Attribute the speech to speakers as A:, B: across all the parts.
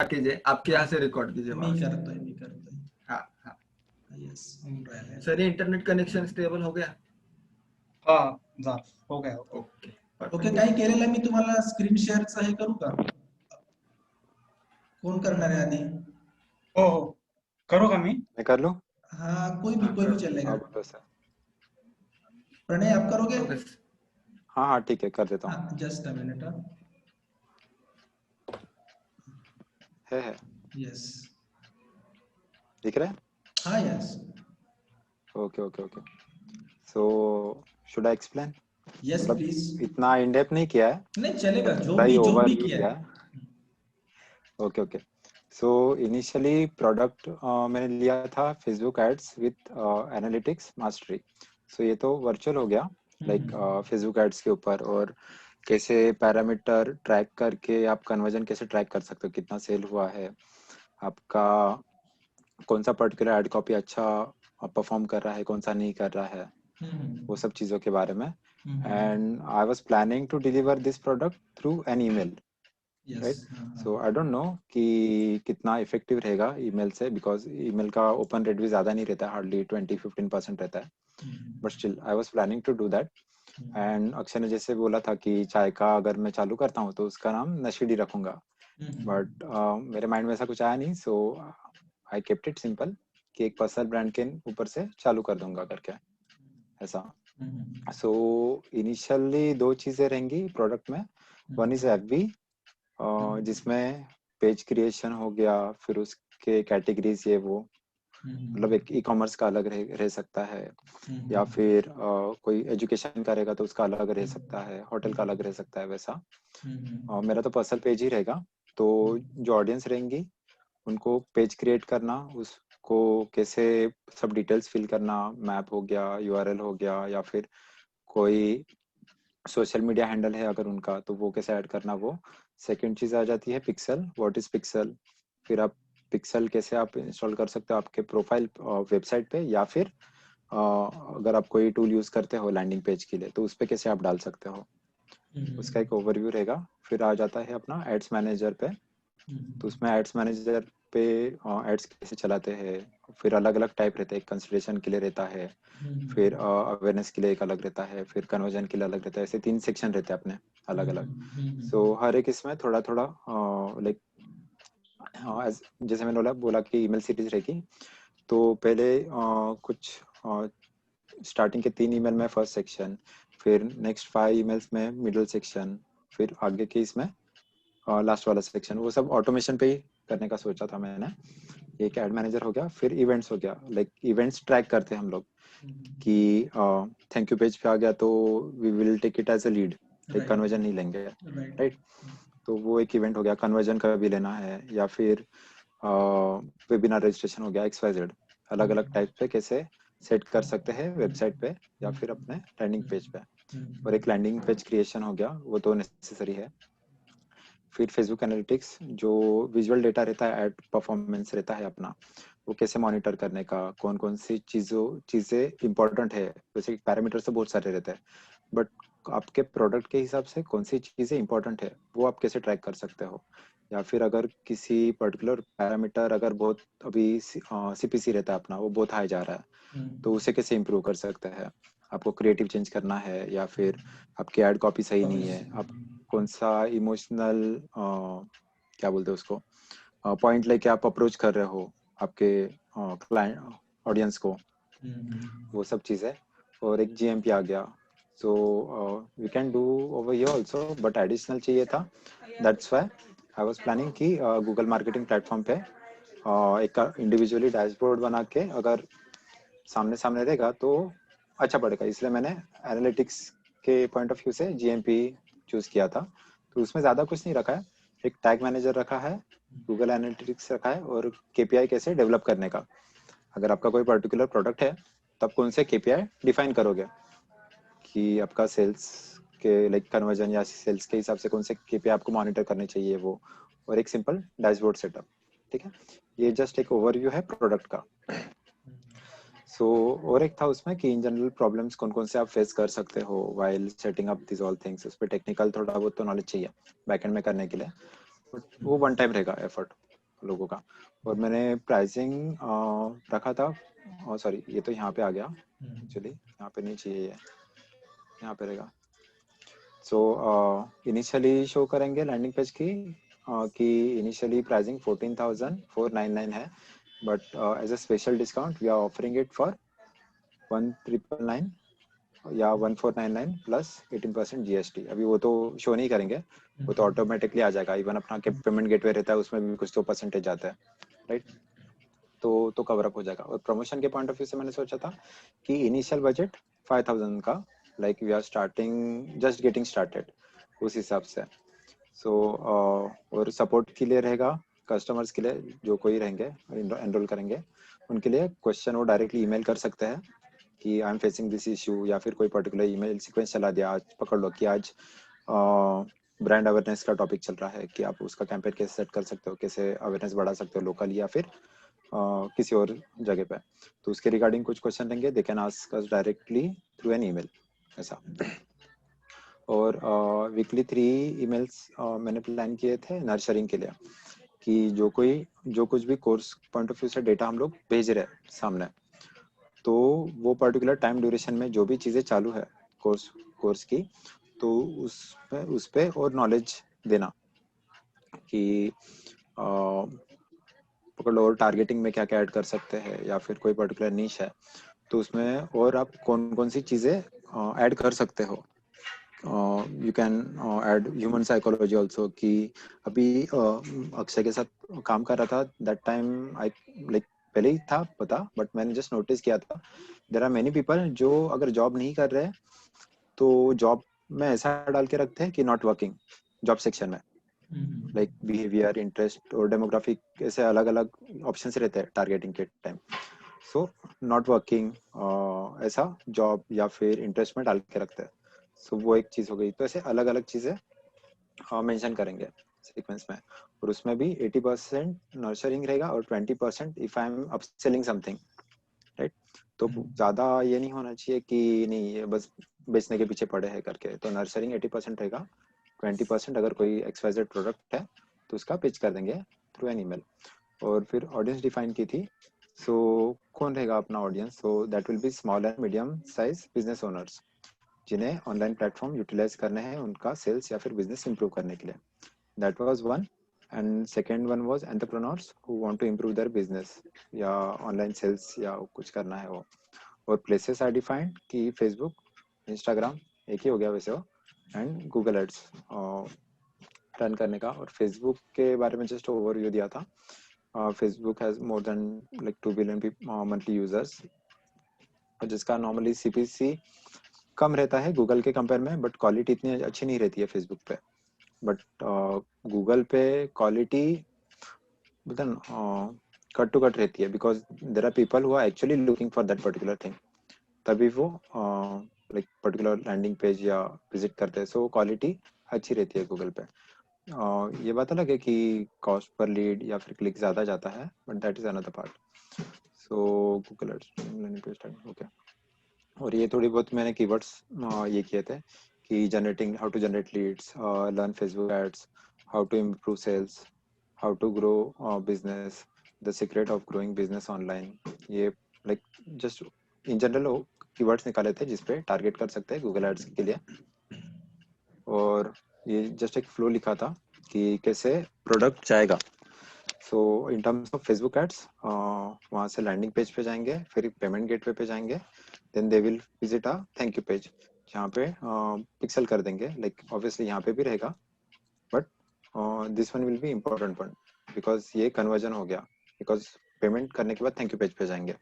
A: कीजिए, आपके यहाँ से रिकॉर्ड कीजिए
B: मी
A: वहाँ से।
B: करतोय.
A: हाँ हाँ
B: येस, होऊन राहिलंय.
A: सर, ये इंटरनेट कनेक्शन स्टेबल हो गया?
C: हा झालं, हो गया.
A: ओके
B: ओके, काही केलेलं मी तुम्हाला स्क्रीन शेअरचं हे करू का? कोण करणार आहे आधी?
C: हो हो, करू का मी?
D: मैं कर लूं?
B: हाँ, कोई भी चलेगा.
D: आप बोलो सर।
B: प्रणय, आप करोगे?
A: ओके
D: हाँ हाँ ठीक है, कर देता हूँ।
B: हाँ, जस्ट अ मिनट.
D: है
B: यस.
D: दिख रहा है?
B: हाँ, yes.
D: Okay okay okay. So should I explain?
B: Yes
D: मतलब
B: प्लीज.
D: इतना इन डेप्थ नहीं किया है,
B: नहीं चलेगा, जो
D: थोड़ा ही
B: भी
D: ओवरव्यू
B: किया
D: किया
B: है.
D: है। Okay okay. So initially product मैंने लिया था Facebook ads with analytics mastery. So ये तो वर्चुअल हो गया, लाइक फेसबुक एड्स के ऊपर, और कैसे पैरामीटर ट्रैक करके आप कन्वर्जन कैसे ट्रैक कर सकते हो, कितना सेल हुआ है, आपका कौन सा पर्टिकुलर एड कॉपी अच्छा परफॉर्म कर रहा है, कौन सा नहीं कर रहा है, वो सब चीज़ों के बारे में। And I was planning to deliver this product through an email, right? So I don't know कि कितना इफेक्टिव रहेगा ईमेल से, बिकॉज ईमेल का ओपन रेट भी ज़्यादा नहीं रहता है, हार्डली 20-15% रहता है, but still I was planning to do that. And Akshay ने जैसे बोला था कि चाय का अगर मैं चालू करता हूँ तो उसका नाम नशीडी रखूंगा, बट मेरे माइंड में ऐसा कुछ आया नहीं, सो आई केप्ट इट सिंपल कि एक पर्सनल ब्रांड के ऊपर से चालू कर दूंगा करके, ऐसा। सो इनिशियली दो चीज़ें रहेंगी प्रोडक्ट में। वन इज एफबी, जिसमें पेज क्रिएशन हो गया, फिर उसके कैटेगरीज ये वो, मतलब एक ई कॉमर्स का अलग रह सकता है, या फिर कोई एजुकेशन करेगा तो उसका अलग रह सकता है, होटल का अलग रह सकता है, वैसा। मेरा तो पर्सनल पेज ही रहेगा। तो जो ऑडियंस रहेंगी उनको पेज क्रिएट करना, उसको कैसे सब डिटेल्स फिल करना, मैप हो गया, यूआरएल हो गया, या फिर कोई सोशल मीडिया हैंडल है अगर उनका, तो वो कैसे ऐड करना, वो। सेकंड चीज आ जाती है पिक्सल, व्हाट इज पिक्सल। फिर आप पिक्सल कैसे आप इंस्टॉल कर सकते हो आपके प्रोफाइल वेबसाइट पे, या फिर अगर आप कोई टूल यूज करते हो लैंडिंग पेज के लिए तो उस पर कैसे आप डाल सकते हो, उसका एक ओवरव्यू रहेगा। फिर आ जाता है अपना एड्स मैनेजर पे, तो उसमें एड्स मैनेजर पे एड्स कैसे चलाते हैं, फिर अलग अलग टाइप रहते हैं, कंसिडरेशन के लिए रहता है, फिर अवेयरनेस के लिए एक अलग रहता है, फिर कन्वर्जन के लिए अलग रहता है, ऐसे 3 सेक्शन रहते हैं अपने अलग अलग। सो हर एक इसमें थोड़ा थोड़ा लाइक, जैसे मैंने बोला कि ईमेल सीरीज रहेगी, तो पहले कुछ स्टार्टिंग के 3 ईमेल में फर्स्ट सेक्शन, फिर नेक्स्ट 5 ईमेल्स में मिडिल सेक्शन, फिर आगे के इसमें लास्ट वाला सेक्शन, वो सब ऑटोमेशन पे ही करने का सोचा था मैंने। एक एड मैनेजर हो गया, फिर इवेंट्स हो गया, लाइक इवेंट्स ट्रैक करते हैं हम लोग कि थैंक यू पेज पे आ गया तो we will take it as a lead, like conversion नहीं लेंगे, राइट? तो वो एक इवेंट हो गया। कन्वर्जन का भी लेना है, या फिर वेबिनार रजिस्ट्रेशन हो गया, XYZ, अलग अलग टाइप पे कैसे सेट कर सकते हैं वेबसाइट पे या फिर अपने लैंडिंग पेज पे। और एक लैंडिंग पेज क्रिएशन हो गया, वो तो नेसेसरी है। फिर फेसबुक एनालिटिक्स, जो विजुअल डेटा रहता है, एड परफॉर्मेंस रहता है अपना, वो कैसे मॉनिटर करने का, कौन कौन सी चीज़ें इंपॉर्टेंट है, वैसे पैरामीटर तो बहुत सारे रहते हैं, बट आपके प्रोडक्ट के हिसाब से कौन सी चीज़ें इंपॉर्टेंट है वो आप कैसे ट्रैक कर सकते हो। या फिर अगर किसी पर्टिकुलर पैरामीटर अगर बहुत अभी CPC रहता है अपना, वो बहुत हाई जा रहा है, तो उसे कैसे इम्प्रूव कर सकते हैं। आपको क्रिएटिव चेंज करना है, या फिर आपकी एड कॉपी सही नहीं है, आप कौन सा इमोशनल क्या बोलते हैं उसको पॉइंट लेके आप अप्रोच कर रहे हो आपके क्लाइंट ऑडियंस को, वो सब चीज़ें। और एक GMP आ गया, so we can do over here also, but additional चाहिए था, that's why I was planning कि गूगल मार्केटिंग प्लेटफॉर्म पे एक इंडिविजुअली डैशबोर्ड बना के अगर सामने सामने रहेगा तो अच्छा पड़ेगा, इसलिए मैंने एनालिटिक्स के पॉइंट ऑफ व्यू से GMP चूज किया था। तो उसमें ज़्यादा कुछ नहीं रखा है, एक टैग मैनेजर रखा है, गूगल एनालिटिक्स रखा है, और KPI कैसे डेवलप करने का। अगर आपका कोई पर्टिकुलर प्रोडक्ट है तो आप कौन से KPI डिफाइन करोगे कि आपका सेल्स के लाइक कन्वर्जन या सेल्स के हिसाब से कौन से KPI आपको मॉनिटर करने चाहिए वो, और एक सिंपल डैशबोर्ड सेटअप, ठीक है। ये जस्ट एक ओवरव्यू है प्रोडक्ट का। सो और एक था उसमें कि इन जनरल प्रॉब्लम्स कौन कौन से आप फेस कर सकते हो while setting up this all things, उस पर टेक्निकल थोड़ा बहुत तो नॉलेज चाहिए बैकएंड में करने के लिए, बट वो वन टाइम रहेगा एफर्ट। लोगों का। और मैंने प्राइसिंग रखा था, सॉरी ये तो यहाँ पे आ गया एक्चुअली, यहाँ पे नहीं चाहिए, ये यहाँ पे रहेगा। सो इनिशियली शो करेंगे लैंडिंग पेज की कि इनिशियली प्राइसिंग 14,499 है, but as a special discount we are offering it for 1,999 या 1,499 प्लस 18% GST। अभी वो तो शो नहीं करेंगे, वो तो ऑटोमेटिकली आ जाएगा। इवन अपना पेमेंट गेटवे रहता है उसमें भी कुछ तो परसेंटेज आता है, राइट? तो कवर अप हो जाएगा। और प्रमोशन के पॉइंट ऑफ व्यू से मैंने सोचा था कि इनिशियल बजट 5,000 का, like we are starting, just getting started, उस हिसाब से। सो और सपोर्ट के लिए रहेगा, कस्टमर्स के लिए जो कोई रहेंगे एनरोल करेंगे उनके लिए क्वेश्चन वो डायरेक्टली ईमेल कर सकते हैं कि I am facing this issue, या फिर कोई पर्टिकुलर ईमेल सीक्वेंस चला दिया। आज पकड़ लो कि आज ब्रांड अवेयरनेस का टॉपिक चल रहा है कि आप उसका कैंपेन कैसे सेट कर सकते हो, कैसे अवेयरनेस बढ़ा सकते हो लोकल या फिर किसी और जगह पे। तो उसके रिगार्डिंग कुछ क्वेश्चन रहेंगे, they can ask us directly through an email, ऐसा। और वीकली 3 ईमेल्स मैंने प्लान किए थे नर्चरिंग के लिए, कि जो कुछ भी कोर्स पॉइंट ऑफ व्यू से डेटा हम लोग भेज रहे हैं सामने, तो वो पर्टिकुलर टाइम ड्यूरेशन में जो भी चीज़ें चालू है कोर्स की, तो उस पे और नॉलेज देना कि पकड़ लो और टारगेटिंग में क्या क्या ऐड कर सकते हैं, या फिर कोई पर्टिकुलर नीश है तो उसमें और आप कौन कौन सी चीज़ें ऐड कर सकते हो। You can add human psychology also, कि अभी अक्षय के साथ काम कर रहा था दैट टाइम, आई लाइक पहले ही था पता, बट मैंने जस्ट नोटिस किया था देयर आर मेनी पीपल जो अगर जॉब नहीं कर रहे तो जॉब में ऐसा डाल के रखते हैं कि नॉट वर्किंग जॉब सेक्शन में, लाइक बिहेवियर, इंटरेस्ट और डेमोग्राफिक, ऐसे अलग अलग ऑप्शंस रहते हैं टारगेटिंग के टाइम। सो नॉट वर्किंग ऐसा जॉब या फिर इंटरेस्ट में डाल के रखते हैं। सो वो एक चीज हो गई। तो ऐसे अलग अलग चीजें मेंशन करेंगे सीक्वेंस में, और उसमें भी 80% नर्चरिंग रहेगा और 20% if I am upselling something, right? तो ज्यादा ये नहीं होना चाहिए कि नहीं ये बस बेचने के पीछे पड़े हैं करके। तो नर्चरिंग 80% रहेगा, 20% अगर कोई XYZ प्रोडक्ट है तो उसका पिच कर देंगे थ्रू एन ईमेल। और फिर ऑडियंस डिफाइन की थी। सो कौन रहेगा अपना audience? So that will B small and medium size business owners जिन्हें ऑनलाइन प्लेटफॉर्म यूटिलाइज करने हैं उनका सेल्स या फिर बिजनेस इंप्रूव करने के लिए। That was one. And second one was entrepreneurs who want to improve their business या ऑनलाइन सेल्स या कुछ करना है वो। और प्लेसेस आर डिफाइंड कि फेसबुक, इंस्टाग्राम एक ही हो गया वैसे वो, एंड गूगल एड्स रन करने का। और फेसबुक के बारे में जस्ट ओवरव्यू दिया था। Facebook has more than like 2 billion monthly users, और जिसका नॉर्मली CPC कम रहता है गूगल के कंपेयर में, बट क्वालिटी इतनी अच्छी नहीं रहती है फेसबुक पे। बट गूगल पे क्वालिटी मतलब कट टू कट रहती है, because there are people who are actually looking for that particular thing, तभी वो लाइक पर्टिकुलर लैंडिंग पेज या विजिट करते हैं। सो क्वालिटी अच्छी रहती है गूगल पे। ये बात अलग है कि कॉस्ट पर लीड या फिर क्लिक ज्यादा जाता है, but that is another part. So Google ads landing page time okay. और ये थोड़ी बहुत मैंने कीवर्ड्स ये किए थे कि generating, how to generate leads, learn Facebook ads, how to improve sales, how to grow business, the secret of growing business online. ये like just in general keywords निकाले थे जिसपे टारगेट कर सकते हैं गूगल एड्स के लिए। और ये जस्ट एक फ्लो लिखा था कि कैसे प्रोडक्ट जाएगा। So in terms of Facebook ads वहाँ से लैंडिंग पेज पे जाएंगे, फिर पेमेंट गेटवे पे जाएंगे, then they will visit a thank you page जहाँ पे पिक्सल कर देंगे। लाइक ऑब्वियसली यहाँ पे भी रहेगा, but this one will be important one because ये कन्वर्जन हो गया, बिकॉज पेमेंट करने के बाद थैंक यू पेज पे जाएंगे।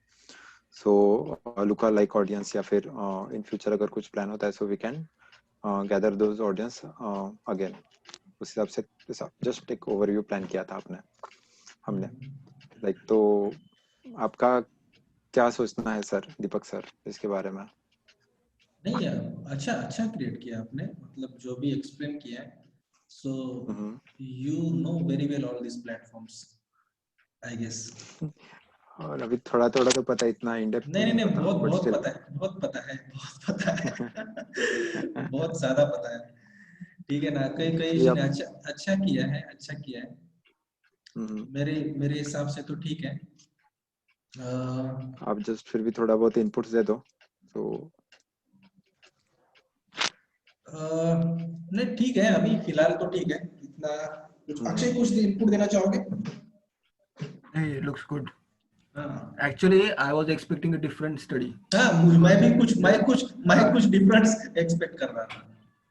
D: सो लुका लाइक ऑडियंस या फिर इन फ्यूचर अगर कुछ प्लान होता है so we can gather those audience again. उस हिसाब से जस्ट एक ओवरव्यू प्लान किया था हमने लाइक। तो आपका क्या सोचना है सर, दीपक सर, इसके बारे में?
B: नहीं यार, अच्छा अच्छा क्रिएट किया आपने, मतलब जो भी एक्सप्लेन किया है। So you know very well all this platforms I guess.
D: और अभी थोड़ा थोड़ा तो पता है, इतना इन डेप्थ तो
B: नहीं नहीं
D: नहीं
B: नहीं,
D: पता,
B: बहुत
D: बट
B: बहुत
D: स्टिल।
B: पता है, बहुत पता है, बहुत पता है। बहुत ज्यादा पता है। ठीक है ना, कई कई
D: ये
B: ने अच्छा अच्छा किया है, अच्छा किया है। मेरे मेरे हिसाब से तो ठीक है।
D: आप जस्ट फिर भी थोड़ा बहुत इनपुट्स दे दो तो।
B: नहीं ठीक है, अभी फिलहाल तो ठीक है इतना। कुछ अक्षय कुछ इनपुट देना चाहोगे?
A: नहीं, it looks good.
B: हाँ
A: Actually, I was expecting a different study.
B: हाँ, मैं भी कुछ मैं कुछ डिफरेंस एक्सपेक्ट कर रहा था।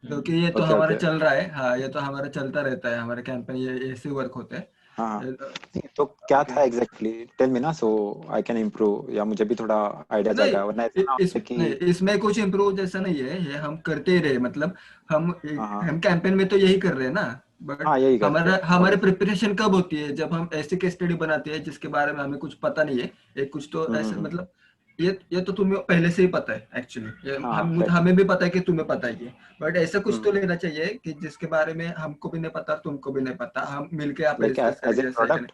A: क्योंकि ये तो
D: ओके
A: हमारा
D: ओके।
A: चल रहा है, हाँ ये तो हमारा चलता रहता है, हमारे कैंपेन ये ऐसे वर्क होते हैं।
D: हाँ नहीं, तो क्या
A: ओके।
D: था एग्जैक्टली, टेल मी ना, सो आई कैन इम्प्रूव, या मुझे भी थोड़ा आइडिया
A: नहीं,
D: जाएगा, वरना ऐसा ना हो कि।
A: नहीं इसमें कुछ इम्प्रूव जैसा नहीं है, ये हम करते ही रहे, मतलब हम
D: हाँ हाँ
A: हम कैंपेन में तो यही कर रहे हैं ना। बट
D: हाँ, यही करते
A: हमारा
D: हैं
A: हमारे
D: ओके।
A: प्रिपरेशन कब होती है, जब हम ऐसे केस स्टडी बनाते हैं जिसके बारे में हमें कुछ पता नहीं है। एक कुछ तो ऐसे
D: हम्म।
A: मतलब ये तो तुम्हें पहले से ही पता है एक्चुअली, ये
D: हाँ फैक्ट।
A: हमें भी पता है कि तुम्हें पता है ये। बट ऐसा कुछ तो
D: हम्म।
A: लेना चाहिए कि जिसके बारे में हमको भी नहीं पता, तुमको भी नहीं पता, हम मिलके यहाँ पे
D: लाइक
A: डिस्कस
D: एज ए
A: करेंगे, ऐसा है कि नहीं।
D: प्रोडक्ट।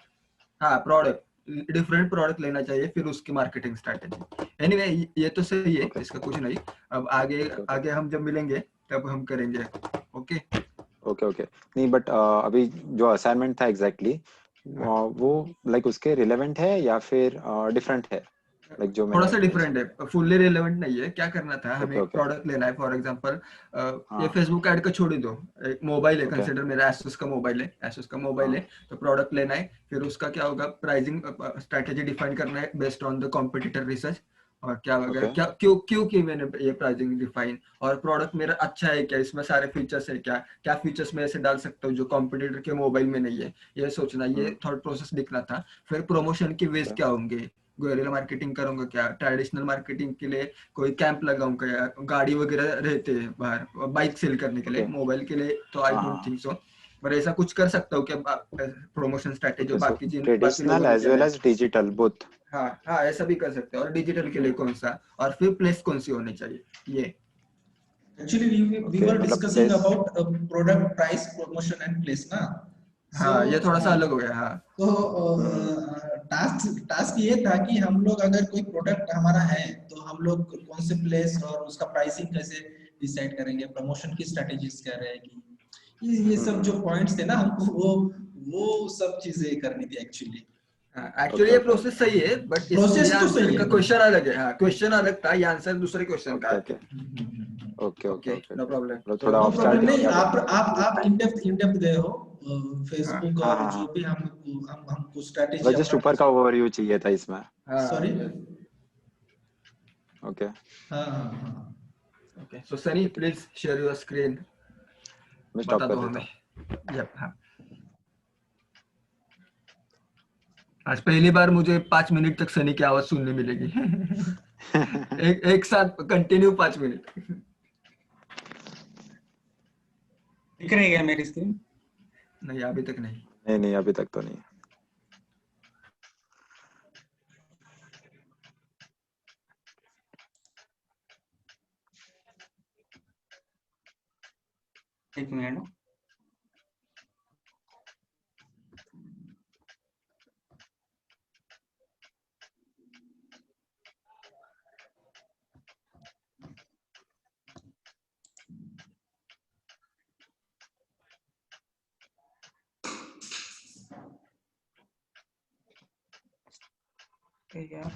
A: हाँ, प्रोडक्ट, डिफरेंट प्रोडक्ट लेना चाहिए, फिर उसकी मार्केटिंग स्ट्रैटेजी। एनीवे, ये तो सही है,
D: ओके
A: इसका कुछ नहीं। अब आगे
D: ओके ओके
A: आगे हम जब मिलेंगे तब हम करेंगे। ओके।
D: Okay okay. नहीं बट अभी जो असाइनमेंट था एग्जैक्टली वो लाइक उसके रिलेवेंट है या फिर डिफरेंट है, लाइक जो
A: थोड़ा
D: मैंने
A: सा
D: पूछा।
A: डिफरेंट है, फुल्ली रिलेवेंट नहीं है। क्या करना था, हमें
D: ओके
A: एक
D: ओके।
A: प्रोडक्ट लेना है, फॉर एग्जांपल ये
D: हाँ
A: फेसबुक ऐड का छोड़ ही दो। एक मोबाइल है,
D: ओके
A: कंसिडर मेरा एसुस का मोबाइल है, एसुस का मोबाइल
D: हाँ
A: है। तो प्रोडक्ट लेना है, फिर उसका क्या होगा, प्राइसिंग स्ट्रैटेजी डिफाइन करना है based on the competitor research. और क्या वगैरह,
D: ओके
A: क्या क्यों क्यों की मैंने ये प्राइसिंग डिफाइन, और प्रोडक्ट मेरा अच्छा है क्या, इसमें सारे फीचर्स है क्या, क्या फीचर्स मैं ऐसे डाल सकता हूँ जो कॉम्पिटिटर के मोबाइल में नहीं है, ये सोचना, ये थॉट प्रोसेस दिखना था। फिर प्रमोशन की वेज
D: ओके
A: क्या होंगे, गुएरिला मार्केटिंग करूंगा क्या, ट्रेडिशनल मार्केटिंग के लिए कोई कैंप लगाऊंगा, या गाड़ी वगैरह रहते हैं बाहर बाइक सेल करने के लिए,
D: ओके।
A: मोबाइल के लिए तो आई
D: हाँ
A: डोंट
D: हाँ
A: थिंक सो। पर ऐसा कुछ कर सकता हूँ क्या, प्रमोशन स्ट्रैटेजी जो
D: ओके। सो
A: बाकी
D: ट्रेडिशनल
A: लोगों ने
D: एज
A: किया
D: वेल
A: है।
D: As digital both.
A: हाँ हाँ, ऐसा भी कर सकते हैं। और डिजिटल के लिए कौन सा, और फिर प्लेस कौन सी होनी चाहिए, ये।
B: Actually, we
D: ओके
B: were
D: मतलब
B: discussing
D: place.
B: about product price, promotion and place ना। So
A: हाँ, ये थोड़ा सा अलग हो गया, हाँ।
B: तो
D: हम्म।
B: टास्क टास्क ये था कि हम लोग अगर कोई प्रोडक्ट हमारा है तो हम लोग कौन से प्लेस और उसका प्राइसिंग कैसे डिसाइड करेंगे, प्रमोशन की स्ट्रेटेजीज क्या रहेगी, ये सब जो
D: हम्म।
B: पॉइंट्स थे ना, हमको वो सब चीजें करनी थी एक्चुअली।
A: एक्चुअली
D: ओके
A: ये
D: ओके
A: प्रोसेस सही है, बट इस ये
B: प्रोसेस तो
A: आंसर
B: सही
A: का
B: है।
A: क्वेश्चन अलग है। हाँ, क्वेश्चन अलग था, ये आंसर दूसरे क्वेश्चन का
D: ओके
A: है।
D: Okay okay okay
A: okay,
D: okay.
A: No problem.
D: मतलब
A: तो
D: थोड़ा
B: नो
D: ऑफ
B: प्रॉब्लम,
D: चार्ट हो
B: नहीं
D: गया बट
B: आप इन डेप्थ गए हो
A: हाँ
B: फेसबुक
D: हाँ
B: और
D: हाँ
B: जो
D: हाँ।
B: भी हमको स्ट्रेटेजी
D: मतलब जस्ट
B: अपना
D: ऊपर का ओवरव्यू चाहिए था इसमें।
A: हाँ,
B: सॉरी।
A: yes,
D: ओके
B: हाँ हाँ हाँ।
A: ओके। सो सनी,
D: ठीक है ठीक
A: प्लीज शेयर योर स्क्रीन,
D: है। मैं स्टॉप
A: बता
D: कर
A: दो
D: देता
A: हमें।
D: हूँ।
A: यप, हाँ। आज पहली बार मुझे 5 मिनट तक सनी की आवाज सुनने मिलेगी। एक साथ कंटिन्यू 5 मिनट।
C: दिख रही है मेरी स्क्रीन?
A: नहीं, अभी तक नहीं।
D: नहीं नहीं, अभी तक तो नहीं।
C: एक मिनट। यार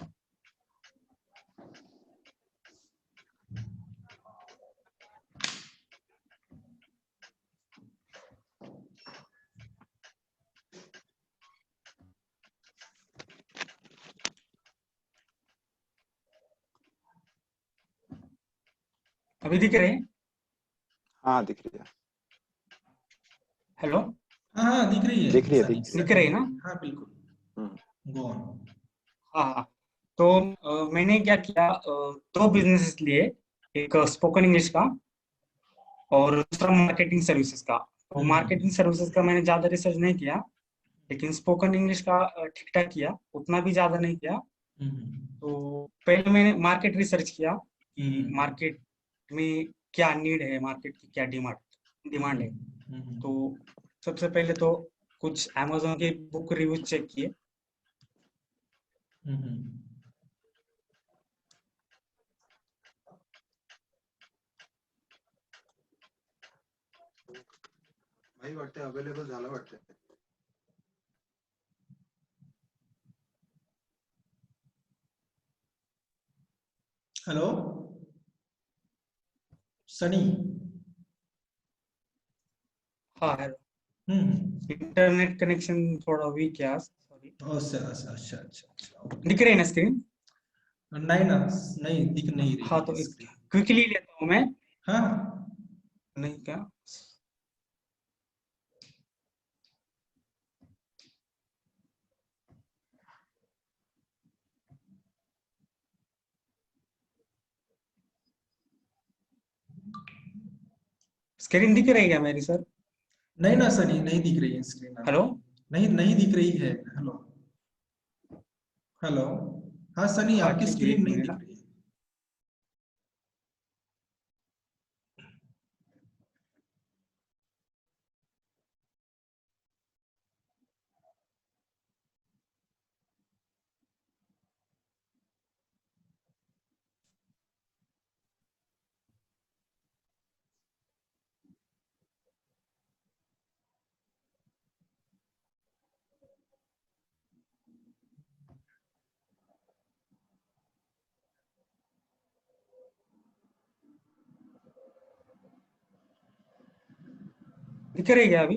C: अभी दिख रही है?
D: हाँ दिख रही है।
C: हेलो?
B: हाँ हाँ, दिख रही
D: दिख
B: है
D: रही है
B: सनी,
D: दिख रही है।
C: दिख रही है ना?
B: हाँ बिल्कुल।
D: हम्म।
B: Go on.
C: हाँ हाँ। तो मैंने क्या किया, दो बिजनेसेस लिए। एक स्पोकन इंग्लिश का और दूसरा मार्केटिंग सर्विसेज का। तो मार्केटिंग सर्विसेज का मैंने ज्यादा रिसर्च नहीं किया, लेकिन स्पोकन इंग्लिश का ठीक ठाक किया, उतना भी ज्यादा नहीं किया। तो पहले मैंने मार्केट रिसर्च किया कि मार्केट में क्या नीड है, मार्केट की क्या डिमांड डिमांड है। तो सबसे पहले तो कुछ अमेज़न के बुक रिव्यूज चेक किए।
A: भाई वाटते अवेलेबल झालं वाटतं.
B: हेलो सनी।
C: हाँ हेलो,
B: हम्म।
C: इंटरनेट कनेक्शन थोड़ा वीक है, सॉरी।
B: अच्छा अच्छा अच्छा अच्छा अच्छा।
C: दिख रही है ना स्क्रीन?
B: नहीं ना, नहीं दिख नहीं रही
C: हाँ
B: है
C: तो एक
B: स्क्रीन।
C: क्विकली लेता हूँ मैं।
B: हाँ
C: नहीं क्या? स्क्रीन दिख रही है क्या मेरी सर?
B: नहीं ना सनी, नहीं दिख रही है स्क्रीन
C: हेलो,
B: आपकी। नहीं नहीं दिख रही है। Hello hello. हाँ सनी,
C: हाँ
B: आपकी
C: ठीक है,
B: स्क्रीन
C: एक
B: नहीं
C: मिनट
B: दिख
C: ना।
B: रही है।
C: दिख रही है क्या अभी?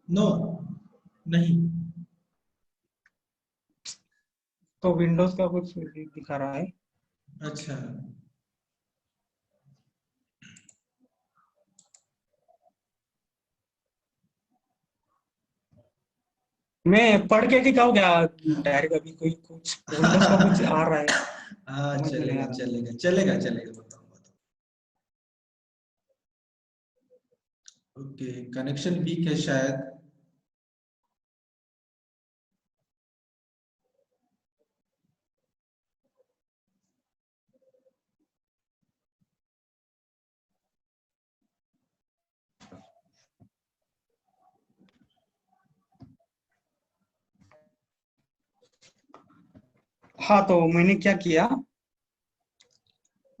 B: नो, नहीं।
C: तो विंडोज का कुछ दिखा रहा है।
B: अच्छा।
C: मैं पढ़ के दिखाऊँ क्या डायरेक्ट? अभी कोई कुछ विंडोज का कुछ आ रहा है,
B: हाँ
C: समझ में नहीं आ
B: चलेगा
C: रहा।
B: चलेगा चलेगा चलेगा, बताओ बताओ। ओके, कनेक्शन वीक है शायद।
C: हाँ तो मैंने क्या किया,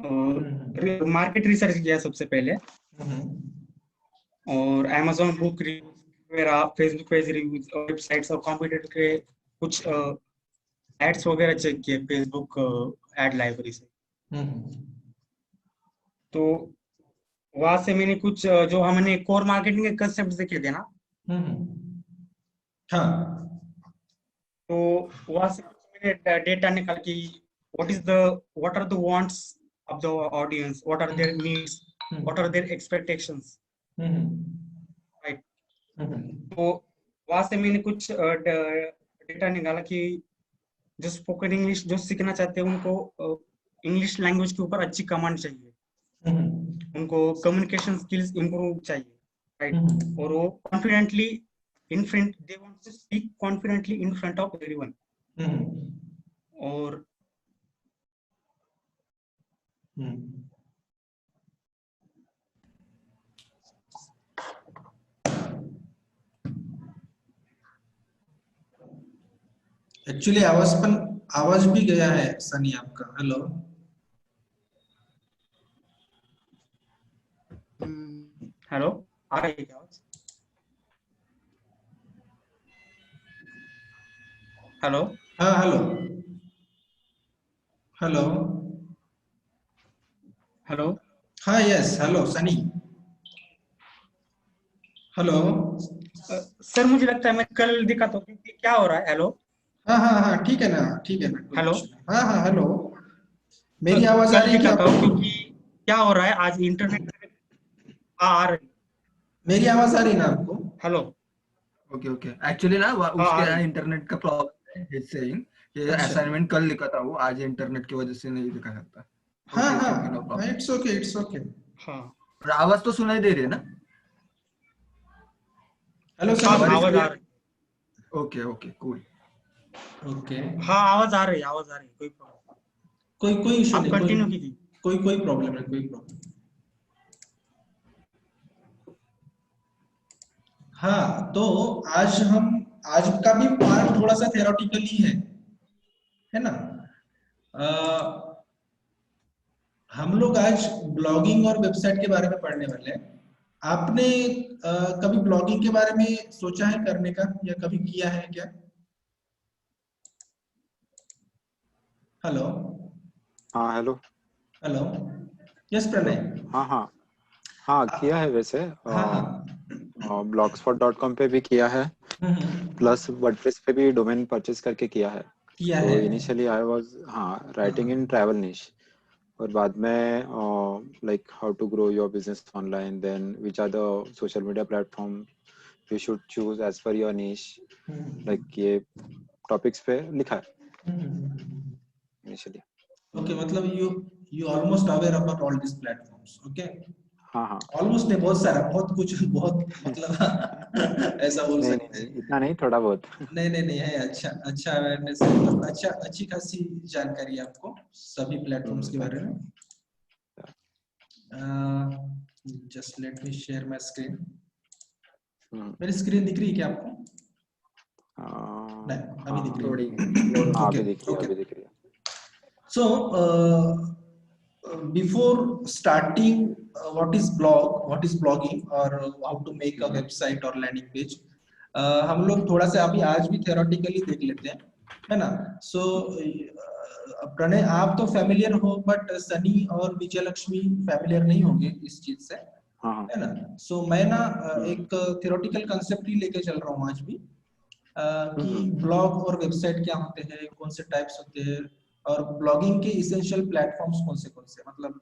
B: हम्म
C: मार्केट रिसर्च किया सबसे पहले,
B: हम्म
C: और Amazon बुक रिव्यूज वगैरह, फेसबुक पेज रिव्यूज, वेबसाइट्स और कंप्यूटर के कुछ एड्स वगैरह चेक किए फेसबुक एड लाइब्रेरी से।
B: हम्म
C: तो वहां से मैंने कुछ जो हमने कोर मार्केटिंग के कंसेप्ट देखे थे ना,
B: हम्म। हाँ।
C: तो वहां से कुछ मैंने डेटा निकाल कि what are the wants of the audience, what are their needs, what are their expectations,
B: hmm
C: right?
B: Hmm
C: तो वहां से मैंने कुछ डेटा निकाला कि जो स्पोकन इंग्लिश जो सीखना चाहते हैं उनको इंग्लिश लैंग्वेज के ऊपर अच्छी कमांड चाहिए, उनको कम्युनिकेशन स्किल्स इंप्रूव चाहिए, राइट? और वो confidently in front, they want to speak confidently in front of everyone. और
B: एक्चुअली आवाज भी गया है सनी आपका। हेलो
C: हेलो, आ रही है क्या आवाज? हेलो
B: हाँ हेलो हेलो।
C: हेलो।
B: हाँ yes, hello Sunny. Hello.
C: Sir मुझे लगता है मैं कल दिखाता हूँ, क्योंकि क्या हो रहा है। हेलो
B: हाँ हाँ हाँ, ठीक है ना, ठीक है ना, कोई
C: हेलो,
B: इशू नहीं। हाँ हाँ हेलो। मेरी आवाज आ
C: कल
B: रही है क्या
C: दिखाता हूँ,
B: आपको?
C: क्योंकि क्या हो रहा है आज इंटरनेट आ रही।
B: मेरी आवाज आ रही है ना आपको?
C: हेलो,
A: ओके ओके, एक्चुअली ना
C: हाँ
A: उसके
C: आ
A: यहाँ
C: रही।
A: इंटरनेट का प्रॉब्लम है, हिज सेइंग कि
B: अच्छा।
A: असाइनमेंट कल लिखा था वो, आज इंटरनेट की वजह से नहीं लिखा सकता।
B: हाँ
A: ओके
B: हाँ
A: इट्स ओके, नो
B: हाँ,
A: problem.
B: It's okay it's okay.
C: हाँ
A: और आवाज तो सुनाई दे रही है ना?
B: हेलो
C: हाँ,
B: सनी।
A: आवाज
C: आवाज आ
A: क्लियर?
C: रही।
A: Okay okay cool.
B: ओके।
C: हाँ आवाज आ रही, आवाज आ रही, कोई प्रॉब्लम।
B: कोई कोई इशू
C: आप
B: नहीं, कोई
C: कंटिन्यू कीजिए।
B: कोई कोई प्रॉब्लम नहीं, कोई प्रॉब्लम। हाँ तो आज का भी पार्ट थोड़ा सा थेरोटिकली है ना? अ, हम लोग आज ब्लॉगिंग और वेबसाइट के बारे में पढ़ने वाले हैं। आपने कभी ब्लॉगिंग के बारे में सोचा है करने का, या कभी किया है क्या? हेलो
D: हाँ हेलो।
B: Hello, yes Pranay.
D: हाँ हाँ हाँ, किया है वैसे।
B: हाँ हाँ।
D: blogspot.com पे भी किया है, प्लस वर्डप्रेस पे भी डोमेन परचेज करके किया है।
B: किया
D: तो
B: है।
D: Initially I was writing in travel niche, और बाद में like how to grow your business online, then which are the social media platform you should choose as per your niche, like ये टॉपिक्स पे लिखा है इनिशियली।
B: ओके, मतलब you almost aware about all this platforms. Okay,
D: हाँ हाँ।
B: Almost नहीं, बहुत सारा, बहुत कुछ, बहुत मतलब ऐसा बोल
D: नहीं नहीं
B: सकते
D: नहीं,
B: हैं।
D: इतना नहीं, थोड़ा बहुत।
B: नहीं नहीं नहीं है, अच्छा अच्छा अवेयरनेस है, मतलब अच्छा, अच्छी खासी जानकारी है आपको सभी प्लेटफॉर्म्स के बारे में। Just let me share my screen. मेरी स्क्रीन दिख रही है क्या आपको? नहीं, अभी दिख रही
A: थोड़ी
B: है।
A: लोड
D: हाँ
B: ओके
D: अभी दिख रही है,
B: ओके।
D: अभी दिख रही है।
B: So, before starting, what is blog, what is blogging, or how to make a website or landing page, हम लोग थोड़ा सा अभी आज भी theoretically देख लेते हैं, है ना? So, प्रणय आप तो familiar हो, but सनी और विजय लक्ष्मी familiar नहीं होंगे इस चीज से,
D: हाँ हाँ।
B: है ना? So मैं ना एक theoretical concept ही लेके चल रहा हूँ आज भी, कि ब्लॉग और वेबसाइट क्या होते हैं, कौन से टाइप्स होते हैं, और ब्लॉगिंग के इसेंशियल प्लेटफॉर्म्स कौन से, मतलब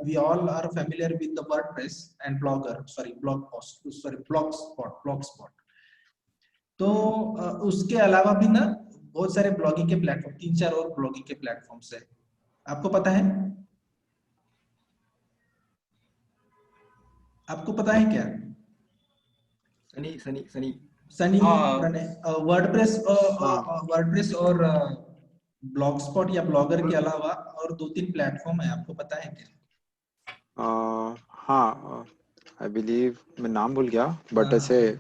B: we all are familiar with the WordPress and blogspot। तो उसके अलावा भी ना बहुत सारे ब्लॉगिंग के प्लेटफॉर्म, 3-4 और ब्लॉगिंग के प्लेटफॉर्म्स है, आपको पता है? आपको पता है क्या?
A: सनी सनी सनी
B: सनी,
C: हाँ
B: वर्डप्रेस,
D: हाँ
B: वर्डप्रेस और ब्लॉगस्पॉट या ब्लॉगर के अलावा और 2-3 प्लेटफॉर्म है, आपको पता है क्या?
D: हाँ, आई बिलीव मैं नाम भूल गया, बट
B: हाँ
D: ऐसे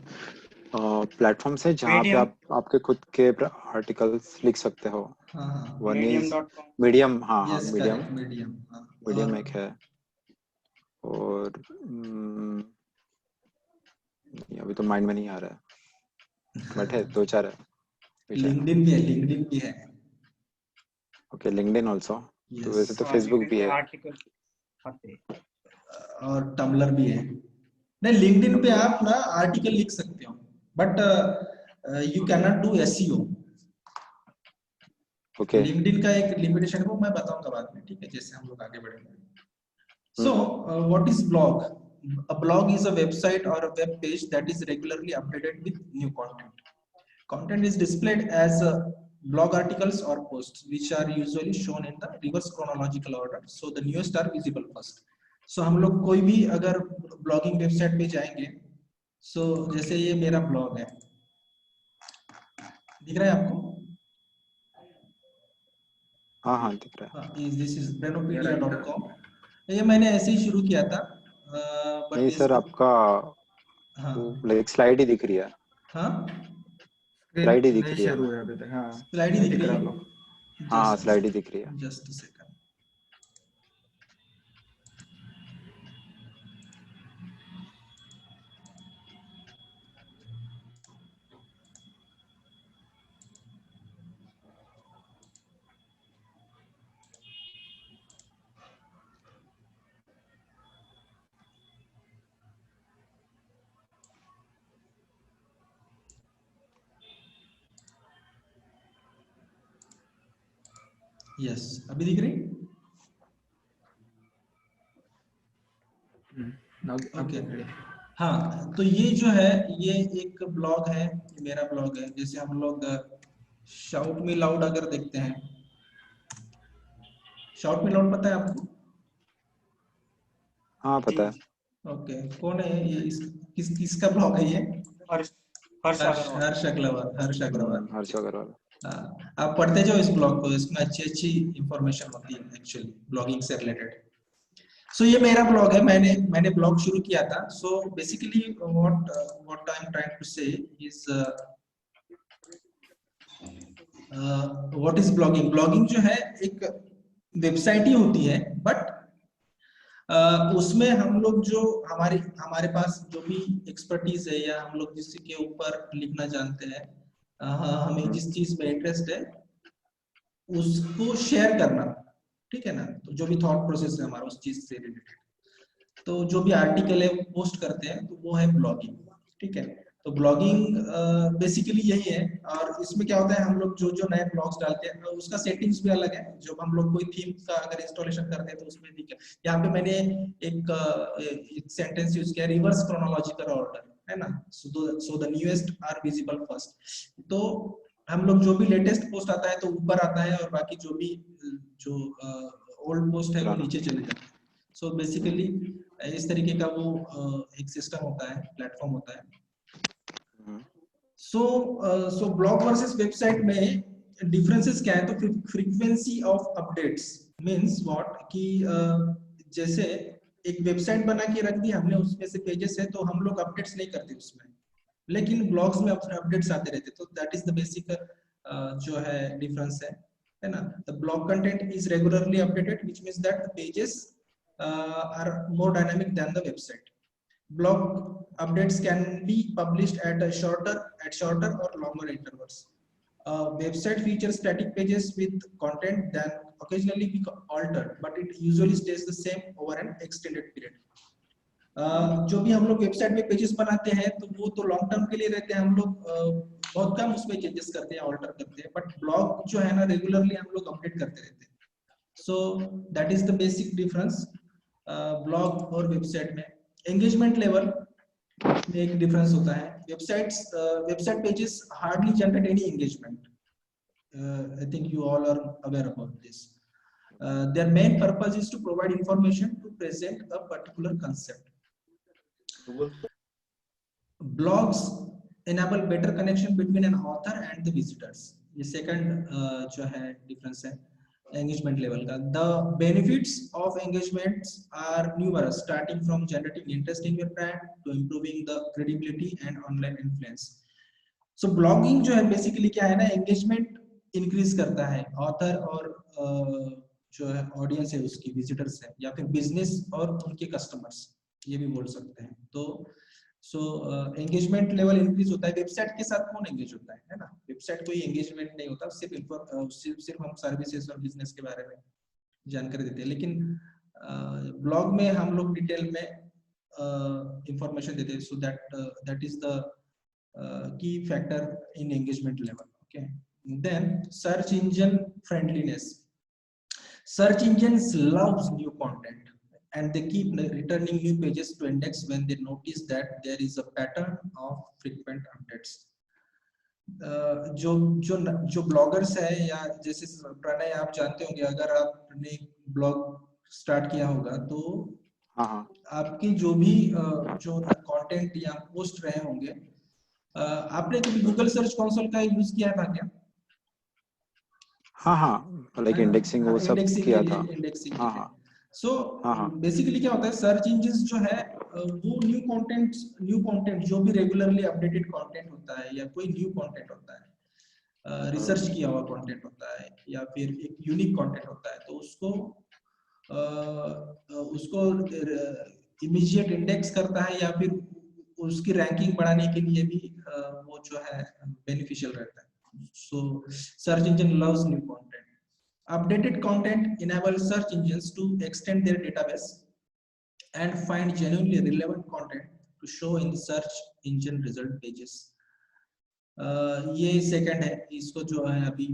D: प्लेटफॉर्म्स है जहाँ पे
C: मीडियम,
D: आप आपके खुद के आर्टिकल्स लिख सकते हो।
B: हाँ हाँ,
D: वन इज
C: medium.com।
D: मीडियम, हाँ हाँ
B: यस
D: मीडियम,
B: करेक्ट, मीडियम। हाँ,
D: मीडियम
B: और
D: एक है, और अभी तो माइंड में नहीं आ रहा है, बट है 2-4 है पीछे।
B: लिंक्डइन भी है, लिंक्डइन भी है।
D: Okay, LinkedIn also. तो
B: यस,
D: वैसे तो फेसबुक
C: LinkedIn
D: भी
C: पे
D: है।
C: आर्टिकल आते हैं।
B: और टम्बलर भी है। नहीं, लिंक्डइन पे आप ना आर्टिकल लिख सकते हो, but you can not do SEO.
D: Okay.
B: LinkedIn का एक लिमिटेशन है, वो मैं बताऊंगा बाद में, ठीक है, जैसे हम लोग आगे बढ़ेंगे। So, what is blog? A blog is a website or a web page that is regularly updated with new content. Content is displayed as blog articles or posts, which are usually shown in the reverse chronological order. So the newest are visible first. So हम लोग कोई भी अगर blogging website पे जाएंगे, so जैसे ये मेरा ब्लॉग है, दिख रहा है आपको?
D: हाँ हाँ दिख रहा है।
B: This is
A: मेरा दिख रहा
B: brenopedia.com। ये मैंने ऐसे ही शुरू किया था,
D: नहीं
B: बट
D: सर,
B: इसको,
D: आपका
B: हाँ
D: लाइक स्लाइड ही दिख रही है,
B: हाँ,
A: स्क्रीन
D: स्लाइड ही दिख
A: नहीं
D: रही है
A: शेयर
D: हमें।
A: हुआ है अभी तक। हाँ
B: स्लाइड ही
A: नहीं
B: दिख
A: दिख
B: रही
A: रहा
B: है।
A: लो।
D: हाँ हाँ, स्लाइड ही दिख रही है।
B: Just second. यस, अभी दिख रही?
A: अब
B: ओके,
A: दिख रही है।
B: हाँ, तो ये जो है, ये एक ब्लॉग है, ये मेरा ब्लॉग है। जैसे हम लोग शाउट मी लाउड अगर देखते हैं, शाउट मी लाउड पता है आपको?
D: हाँ
C: जी
D: पता है।
B: ओके, कौन है ये, किसका ब्लॉग है ये?
C: हर्ष हर्ष अग्रवाल।
B: हर्ष अग्रवाल, हर्ष अग्रवाल।
D: हर्ष अग्रवाल।
B: हाँ, आप पढ़ते जाओ इस ब्लॉग को, इसमें अच्छी अच्छी इंफॉर्मेशन होती है एक्चुअली ब्लॉगिंग से रिलेटेड। सो ये मेरा ब्लॉग है, मैंने ब्लॉग शुरू किया था। So basically what I am trying to say is what is blogging. Blogging जो है एक वेबसाइट ही होती है, बट उसमें हम लोग जो हमारे पास जो भी एक्सपर्टीज है, या हम लोग जिसके ऊपर लिखना जानते हैं, हमें जिस चीज में इंटरेस्ट है, उसको शेयर करना, ठीक है ना। तो जो भी थॉट प्रोसेस है हमारा उस चीज से रिलेटेड, तो जो भी आर्टिकल है वो पोस्ट करते हैं, तो वो है ब्लॉगिंग, ठीक है। तो ब्लॉगिंग बेसिकली यही है। और इसमें क्या होता है, हम लोग जो जो नए ब्लॉग्स डालते हैं उसका सेटिंग्स भी अलग है। जब हम लोग कोई थीम का अगर इंस्टॉलेशन करते हैं तो उसमें ठीक है। यहाँ पे मैंने एक सेंटेंस यूज किया, रिवर्स क्रोनोलॉजिकल ऑर्डर, है ना। So the newest are visible first. तो हम लोग जो भी लेटेस्ट पोस्ट आता है तो ऊपर आता है, और बाकी जो भी जो ओल्ड पोस्ट है वो नीचे चले जाते हैं। सो बेसिकली इस तरीके का वो एक सिस्टम होता है, प्लेटफॉर्म होता है। सो ब्लॉग वर्सेस वेबसाइट में डिफरेंसेस क्या है, तो frequency of updates means what कि जैसे एक वेबसाइट बना के रख दी हमने, उसमें से पेजेस है तो हम लोग अपडेट्स नहीं करते उसमें, लेकिन ब्लॉग्स में अपडेट्स आते रहते। तो दैट इज द बेसिक जो है डिफरेंस है ना। The blog content is regularly updated which means that the pages are more dynamic than the website. Blog updates can be published at shorter or longer intervals. Website features static pages with content that occasionally be altered, but it usually stays the same over an extended period. जो भी हम लोग website में pages बनाते हैं तो वो तो लॉन्ग टर्म के लिए रहते हैं, हम लोग बहुत कम उसमें चेंजेस करते हैं, ऑल्टर करते हैं। बट ब्लॉग जो है ना, रेगुलरली हम लोग अपडेट करते रहते हैं। So that is the basic difference blog और वेबसाइट में। एंगेजमेंट लेवल में एक डिफरेंस होता है। Website pages hardly generate any engagement. I think you all are aware about this. their main purpose is to provide information to present a particular concept. Blogs enable better connection between an author and the visitors. ये second जो है difference है engagement level का. The benefits of engagements are numerous, starting from generating interest in your brand to improving the credibility and online influence. So blogging जो है basically क्या है ना, engagement increase करता है author और जो है ऑडियंस है उसकी, विजिटर्स है, या फिर बिजनेस और उनके कस्टमर्स, ये भी बोल सकते हैं। तो सो एंगेजमेंट लेवल इंक्रीज होता है। वेबसाइट के साथ कौन एंगेज होता है ना, वेबसाइट कोई एंगेजमेंट नहीं होता, सिर्फ हम सर्विसेज और बिजनेस के बारे में जानकारी देते हैं। लेकिन ब्लॉग में हम लोग डिटेल में इंफॉर्मेशन देते हैं। So that is the key factor in engagement level. Okay, then search engine friendliness. Search engines loves new content and they keep returning new pages to index when they notice that there is a pattern of frequent updates. जो bloggers है, या जैसे प्रणय आप जानते होंगे, अगर आपने blog start किया होगा तो आपकी जो भी जो कंटेंट या पोस्ट रहे होंगे, आपने कभी गूगल सर्च कंसोल का यूज किया था क्या?
D: हाँ, लाइक इंडेक्सिंग वो सब किया था।
B: हाँ। सो बेसिकली क्या होता है, सर्च इंजन्स जो है वो न्यू कंटेंट जो भी रेगुलरली अपडेटेड कंटेंट होता है, या कोई न्यू कंटेंट होता है, रिसर्च किया हुआ कंटेंट होता है, या फिर एक यूनिक कंटेंट होता है, तो उसको इमीडिएट इंडेक्स करता है, या फिर उसकी रैंकिंग बढ़ाने के लिए भी वो जो है बेनिफिशियल रहता है। So search engine loves new content. Updated content enables search engines to extend their database and find genuinely relevant content to show in the search engine result pages. ये सेकंड है, इसको जो है अभी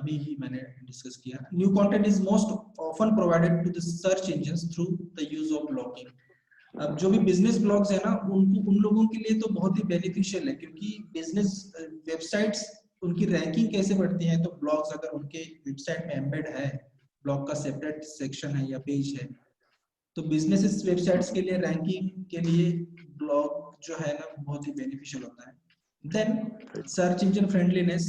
B: भी मैंने डिस्कस किया। New content is most often provided to the search engines through the use of blogging. अब जो भी बिजनेस ब्लॉग्स है ना, उन लोगों के लिए तो बहुत ही बेनिफिशियल है, क्योंकि बिजनेस वेबसाइट्स उनकी रैंकिंग कैसे बढ़ती है, तो ब्लॉग्स अगर उनके वेबसाइट में एम्बेड है, ब्लॉग का सेपरेट सेक्शन है या पेज है, तो बिजनेस वेबसाइट्स के लिए रैंकिंग के लिए ब्लॉग जो है ना बहुत ही बेनिफिशियल होता है। देन सर्च इंजन फ्रेंडलीनेस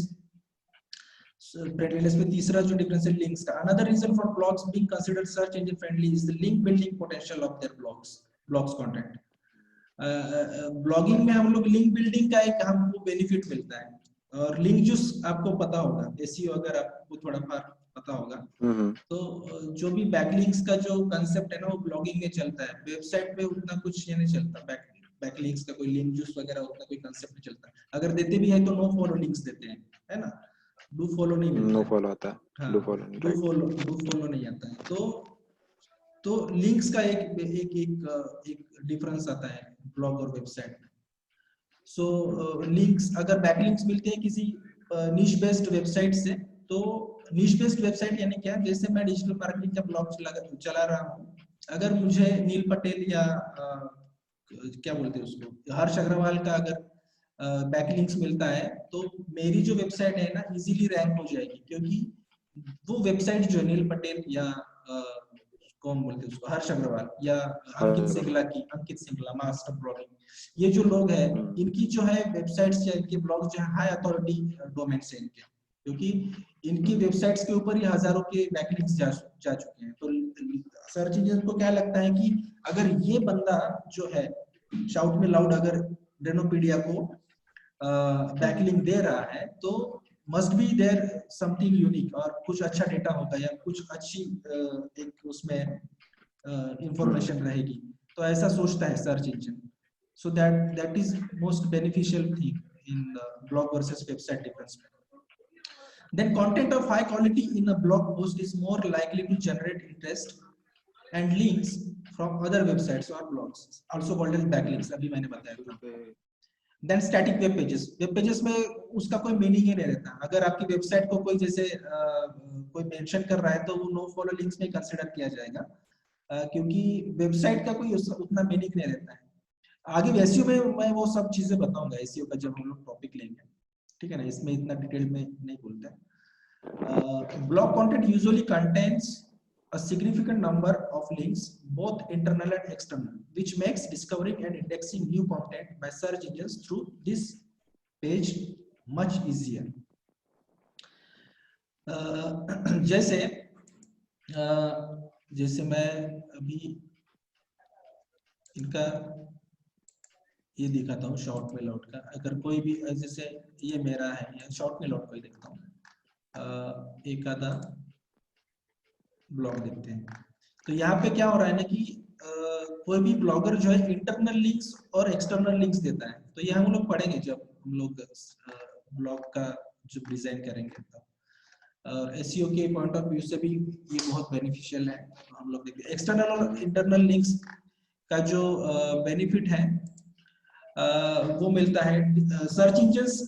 B: में तीसरा जो डिफरेंस है लिंक्स का। Another reason for blogs being considered search engine friendly is the link building potential of their blogs content. Blogging में हम लोग लिंक बिल्डिंग का एक हमको बेनिफिट मिलता है, और लिंक जूस आपको पता होगा, एसईओ अगर आपको थोड़ा पता होगा, तो जो भी बैकलिंक्स का जो कांसेप्ट है ना, वो ब्लॉगिंग में चलता है। वेबसाइट पे उतना कुछ ये नहीं चलता, बैकलिंक्स का कोई लिंक जूस वगैरह उतना कोई कांसेप्ट नहीं चलता। अगर देते भी है तो नो फॉलो लिंक्स देते हैं, है ना। डू फॉलो नहीं मिलता
D: नो
B: है।
D: फॉलो आता है,
B: हाँ,
D: डू फॉलो नहीं,
B: डू
D: राइट।
B: फॉलो नहीं आता है। तो लिंक्स का एक एक एक एक डिफरेंस आता है ब्लॉग और वेबसाइट में। सो लिंक्स, अगर बैकलिंक्स मिलते हैं किसी निश बेस्ड वेबसाइट से, तो निश बेस्ड वेबसाइट यानी क्या, जैसे मैं डिजिटल मार्केटिंग का ब्लॉग चला रहा हूँ, अगर मुझे नील पटेल या क्या बोलते हैं उसको, हर्ष अग्रवाल का अगर बैकलिंक्स मिलता है, तो मेरी जो वेबसाइट है ना इजीली रैंक हो जाएगी, क्योंकि वो वेबसाइट जो नील पटेल या कौन बोलते हैं उसको, हर्ष अग्रवाल या अंकित सिंगला मास्टर ब्लॉगिंग, ये जो लोग हैं इनकी जो है वेबसाइट्स या इनके ब्लॉग जो है हाई अथॉरिटी डोमेन्स है इनके, क्योंकि इनकी वेबसाइट्स के ऊपर ही हजारों के बैकलिंक्स जा चुके हैं। तो सर्च इंजन को क्या लगता है कि अगर ये बंदा जो है शाउट में लाउड अगर डेनोपीडिया को बैकलिंक दे रहा है, तो must be there something unique, और कुछ अच्छा डेटा होगा या कुछ अच्छी एक उसमें इंफॉर्मेशन रहेगी। तो ऐसा सोचता है search engine. So that is most beneficial thing in blog versus website difference. Then content of high quality in a blog post is more likely to generate interest and links from other websites or blogs, also called as backlinks, अभी मैंने बताया था। Then static web pages में उसका कोई meaning ही नहीं रहता। अगर आपकी वेबसाइट को कोई जैसे कोई मेंशन कर रहा है, तो वो नो फॉलो लिंक्स में कंसीडर किया जाएगा, क्योंकि वेबसाइट का कोई उतना मीनिंग नहीं रहता है। आगे एसईओ में मैं वो सब चीजें बताऊंगा, एसईओ का जब हम लोग टॉपिक लेंगे, ठीक है ना, इसमें इतना डिटेल में नहीं बोलते हैं। Blog content usually contains a significant number of links, both internal and external, which makes discovering and indexing new content by search engines through this page much easier. जैसे मैं अभी इनका ये दिखाता हूँ शॉर्ट में लॉट का। अगर कोई भी जैसे ये मेरा है, या शॉर्ट में लॉट को ही देखता हूँ, एक आधा ब्लॉग देखते हैं। तो यहाँ पे क्या हो रहा है ना कि कोई भी ब्लॉगर जो है इंटरनल लिंक्स और एक्सटर्नल लिंक्स देता है। तो ये हम लोग पढ़ेंगे जब हम लोग ब्लॉग का जो डिजाइन करेंगे तब। एसईओ के पॉइंट ऑफ व्यू से भी ये बहुत बेनिफिशियल है। हम लोग देखते हैं एक्सटर्नल और इंटरनल लिंक्स का जो बेनिफिट है वो मिलता है सर्च इंजन्स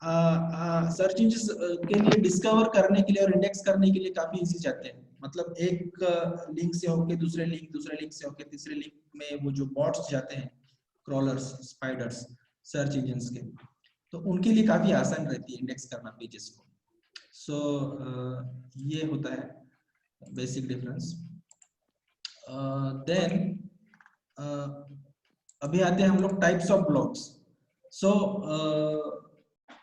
B: के लिए डिस्कवर करने के लिए और इंडेक्स करने के लिए काफी इजी जाते हैं। मतलब एक लिंक से होके दूसरे लिंक से होके तीसरे लिंक में वो जो बॉट्स जाते हैं, क्रॉलर्स, स्पाइडर्स, सर्च इंजन्स के, तो उनके लिए काफी आसान रहती है इंडेक्स करना पेजेस को। सो ये होता है बेसिक डिफरेंस। देन अभी आते हैं हम लोग टाइप्स ऑफ ब्लॉग्स। सो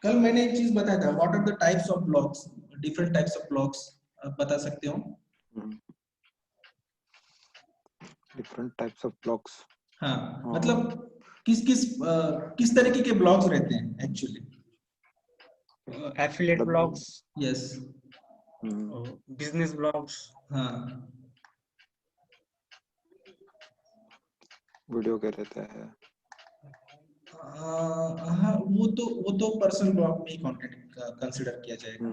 B: कल मैंने एक चीज बताया था, what are the types of blogs, different types of blogs, आप बता सकते हो?
D: डिफरेंट टाइप्स ऑफ ब्लॉग्स,
B: हाँ, मतलब किस तरीके के ब्लॉग्स रहते हैं actually?
C: Affiliate blogs,
B: yes,
C: business blogs,
B: हाँ,
D: वीडियो के रहते हैं,
B: हाँ, वो तो पर्सनल ब्लॉग में ही कंटेंट कंसीडर किया जाएगा।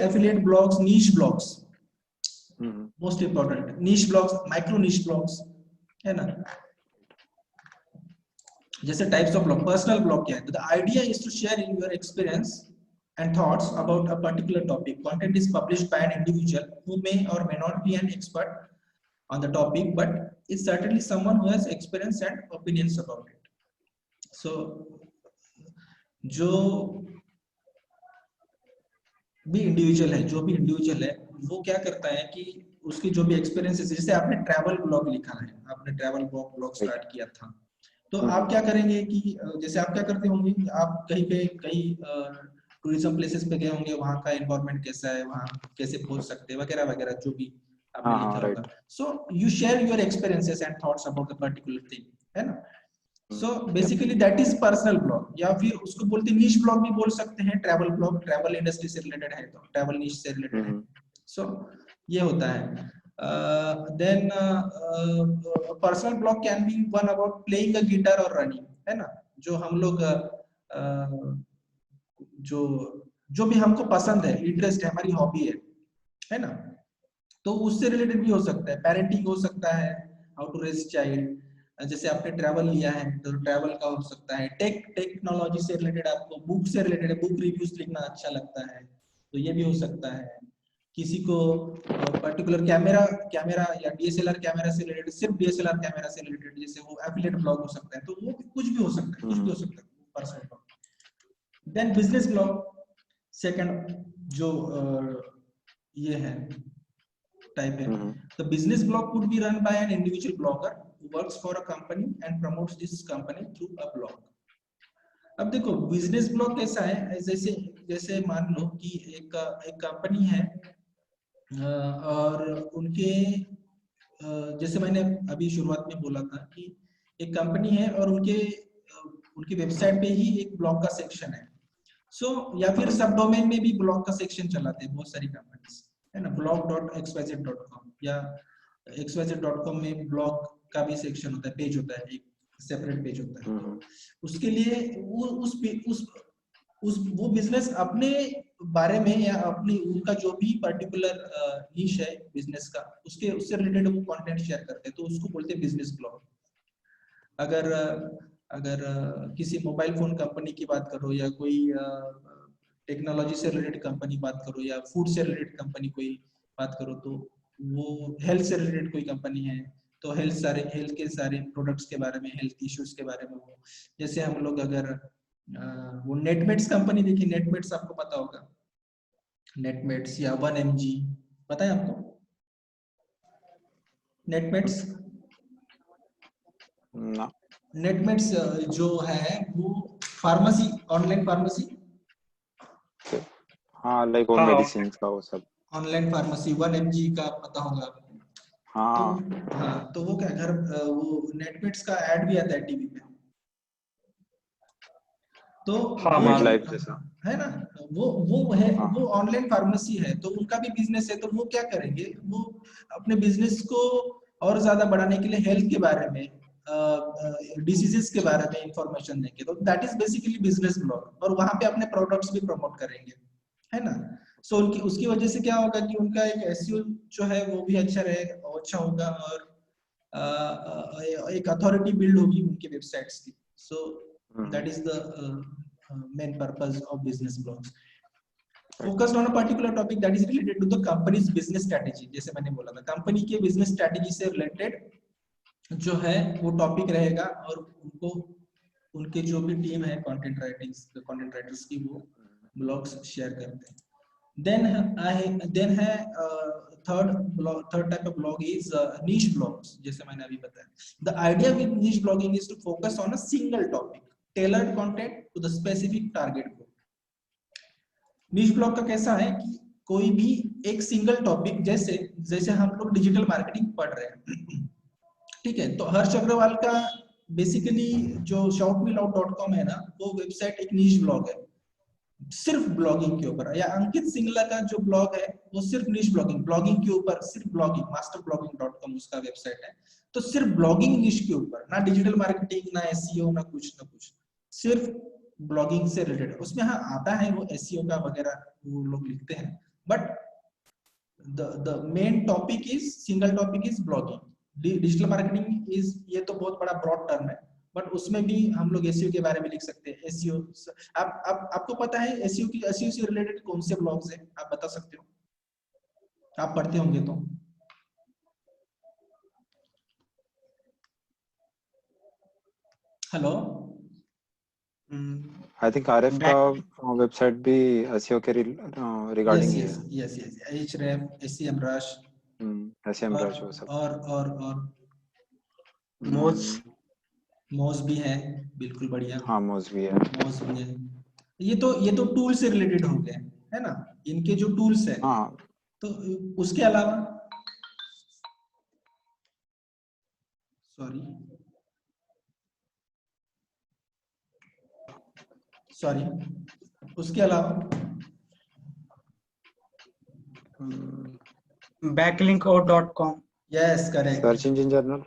B: Affiliate blogs, niche blogs, most important, niche blogs, micro niche blogs, है ना। जैसे types of blog, personal blog क्या है? The idea is to share in your experience and thoughts about a particular topic. Content is published by an individual who may or may not be an expert on the topic, but is certainly someone who has experience and opinions about it. So जो भी individual है वो क्या करता है कि उसकी जो भी एक्सपीरियंस है, जैसे आपने ट्रैवल ब्लॉग लिखा है, आपने ट्रैवल ब्लॉग स्टार्ट किया था, तो आप क्या करेंगे कि जैसे आप क्या करते होंगे कि आप कहीं पे कई टूरिज्म प्लेसेस पे गए होंगे, वहाँ का एनवायरनमेंट कैसा है, वहाँ कैसे पहुंच सकते हैं, वगैरह वगैरह जो भी आपने लिखा होगा। So you share your experiences and thoughts about the particular thing, है ना। So basically that is personal blog, या फिर उसको बोलते हैं नीश ब्लॉग भी बोल सकते हैं। ट्रैवल ब्लॉग ट्रैवल इंडस्ट्री से रिलेटेड है, तो ट्रैवल नीश से रिलेटेड है। सो ये होता है। Then personal blog can be one about playing a guitar और रनिंग, है ना। जो हम लोग जो जो भी हमको पसंद है, इंटरेस्ट है, हमारी हॉबी है ना, तो उससे रिलेटेड भी हो सकता है। पेरेंटिंग हो सकता है, हाउ टू रेज चाइल्ड, जैसे आपने ट्रैवल लिया है तो ट्रैवल का हो सकता है। टेक्नोलॉजी से रिलेटेड, आपको बुक से रिलेटेड बुक रिव्यूज लिखना अच्छा लगता है तो ये भी हो सकता है। किसी को पर्टिकुलर कैमरा या डीएसएलआर कैमरा से रिलेटेड, सिर्फ डीएसएलआर कैमरा से रिलेटेड, जैसे वो एफिलिएट ब्लॉग हो सकता है, तो वो कुछ भी हो सकता है, कुछ भी हो सकता है, personal blog. Then business blog, second जो ये है टाइप है। The business blog could be run by an individual blogger who works for a company and promotes this company through a blog. अब देखो बिजनेस ब्लॉग कैसा है, जैसे जैसे मान लो कि एक कंपनी है और उनके जैसे मैंने अभी शुरुआत में बोला था कि एक कंपनी है और उनके वेबसाइट पे ही एक ब्लॉग का सेक्शन है। सो या फिर सब डोमेन में भी ब्लॉग का सेक्शन चलाते हैं बहुत सारी कंपनीज, है ना, blog.xyz.com या xyz.com में ब्लॉग का भी सेक्शन होता है, पेज होता है, एक सेपरेट पेज होता है। तो उसके लिए वो बिजनेस अपने बारे में या अपनी उनका जो भी पर्टिकुलर नीश है बिजनेस का, उससे रिलेटेड वो कंटेंट शेयर करते हैं, तो उसको बोलते हैं बिजनेस ब्लॉग। अगर किसी मोबाइल फोन कंपनी की बात करो या कोई टेक्नोलॉजी से रिलेटेड कंपनी बात करो या फूड से रिलेटेड कंपनी कोई बात करो, तो वो हेल्थ से रिलेटेड कोई कंपनी है तो हेल्थ के सारे प्रोडक्ट्स के बारे में, हेल्थ इश्यूज के बारे में वो, जैसे हम लोग अगर वो नेटमेट्स कंपनी देखिए, नेटमेट्स आपको पता होगा, नेटमेट्स या 1mg, पता है आपको नेटमेट्स?
D: ना,
B: नेटमेट्स जो है वो फार्मेसी, ऑनलाइन फार्मेसी,
D: हाँ लाइक वो मेडिसिन का वो सब,
B: ऑनलाइन फार्मेसी 1mg का पता होगा आपको।
D: हाँ
B: तो हाँ, तो वो क्या घर वो नेटमेट्स का ऐड भी आता है टीवी पे, तो
C: हाँ,
B: वो
D: लाइफ जैसा,
B: है ना, वो है,
D: हाँ
B: वो ऑनलाइन फार्मेसी है, तो उनका भी बिजनेस है। तो वो क्या करेंगे, वो अपने बिजनेस को और ज्यादा बढ़ाने के लिए हेल्थ के बारे में, डिसीजेस के बारे में इंफॉर्मेशन देंगे, तो that is basically business blog, और वहां पे अपने प्रोडक्ट्स भी प्रमोट करेंगे, है ना। सो उनकी उसकी वजह से क्या होगा कि उनका एक एसईओ जो है वो भी अच्छा रहेगा, अच्छा होगा, और एक अथॉरिटी बिल्ड होगी उनके वेबसाइट्स की। सो that is the main purpose of business blogs, focused on a particular topic that is related to the company's business strategy। जैसे मैंने बोला था, कंपनी के बिजनेस स्ट्रेटेजी से रिलेटेड जो है वो टॉपिक रहेगा, और उनको उनके जो भी टीम है कंटेंट राइटर्स की, वो ब्लॉग्स शेयर करते हैं। देन है third type of blog is niche blogs, जैसे मैंने अभी बताया। The idea with niche blogging is to focus on a single topic, tailored content to the specific target group. Niche blog का कैसा है कि कोई भी एक सिंगल टॉपिक, जैसे हम लोग डिजिटल मार्केटिंग पढ़ रहे हैं, ठीक है, तो हर्ष अग्रवाल का बेसिकली जो shoutmeloud.com है ना, वो वेबसाइट एक नीश ब्लॉग है सिर्फ ब्लॉगिंग के ऊपर, या अंकित सिंगला का जो ब्लॉग है वो सिर्फ नीश ब्लॉगिंग के ऊपर, सिर्फ ब्लॉगिंग, masterblogging.com उसका वेबसाइट है, तो सिर्फ ब्लॉगिंग नीश के ऊपर, ना डिजिटल मार्केटिंग, ना एसईओ, ना कुछ, सिर्फ ब्लॉगिंग से रिलेटेड। उसमें हाँ आता है वो एसईओ का वगैरह वो लोग लिखते हैं, but the main topic is, single topic is blogging. Digital marketing is, ये तो बहुत बड़ा ब्रॉड टर्म है, बट उसमें भी हम लोग एसईओ के बारे में लिख सकते हैं। एसईओ आपको पता है एसईओ से रिलेटेड कौन से ब्लॉग्स हैं, आप बता सकते हो? आप पढ़ते होंगे तो। हेलो,
D: आई थिंक आरएफ का वेबसाइट भी एसईओ के रिगार्डिंग ही है।
B: यस एचरेफ, एसईएमrush,
D: एसईएमrush वो सब,
B: और मोज भी है, बिल्कुल बढ़िया।
D: हाँ मोज भी है।
B: मोज भी है। ये तो टूल से रिलेटेड हो गए, है ना, इनके जो टूल्स है।
D: हाँ,
B: तो उसके अलावा सॉरी उसके अलावा
C: backlink.com,
B: yes correct,
D: search engine journal,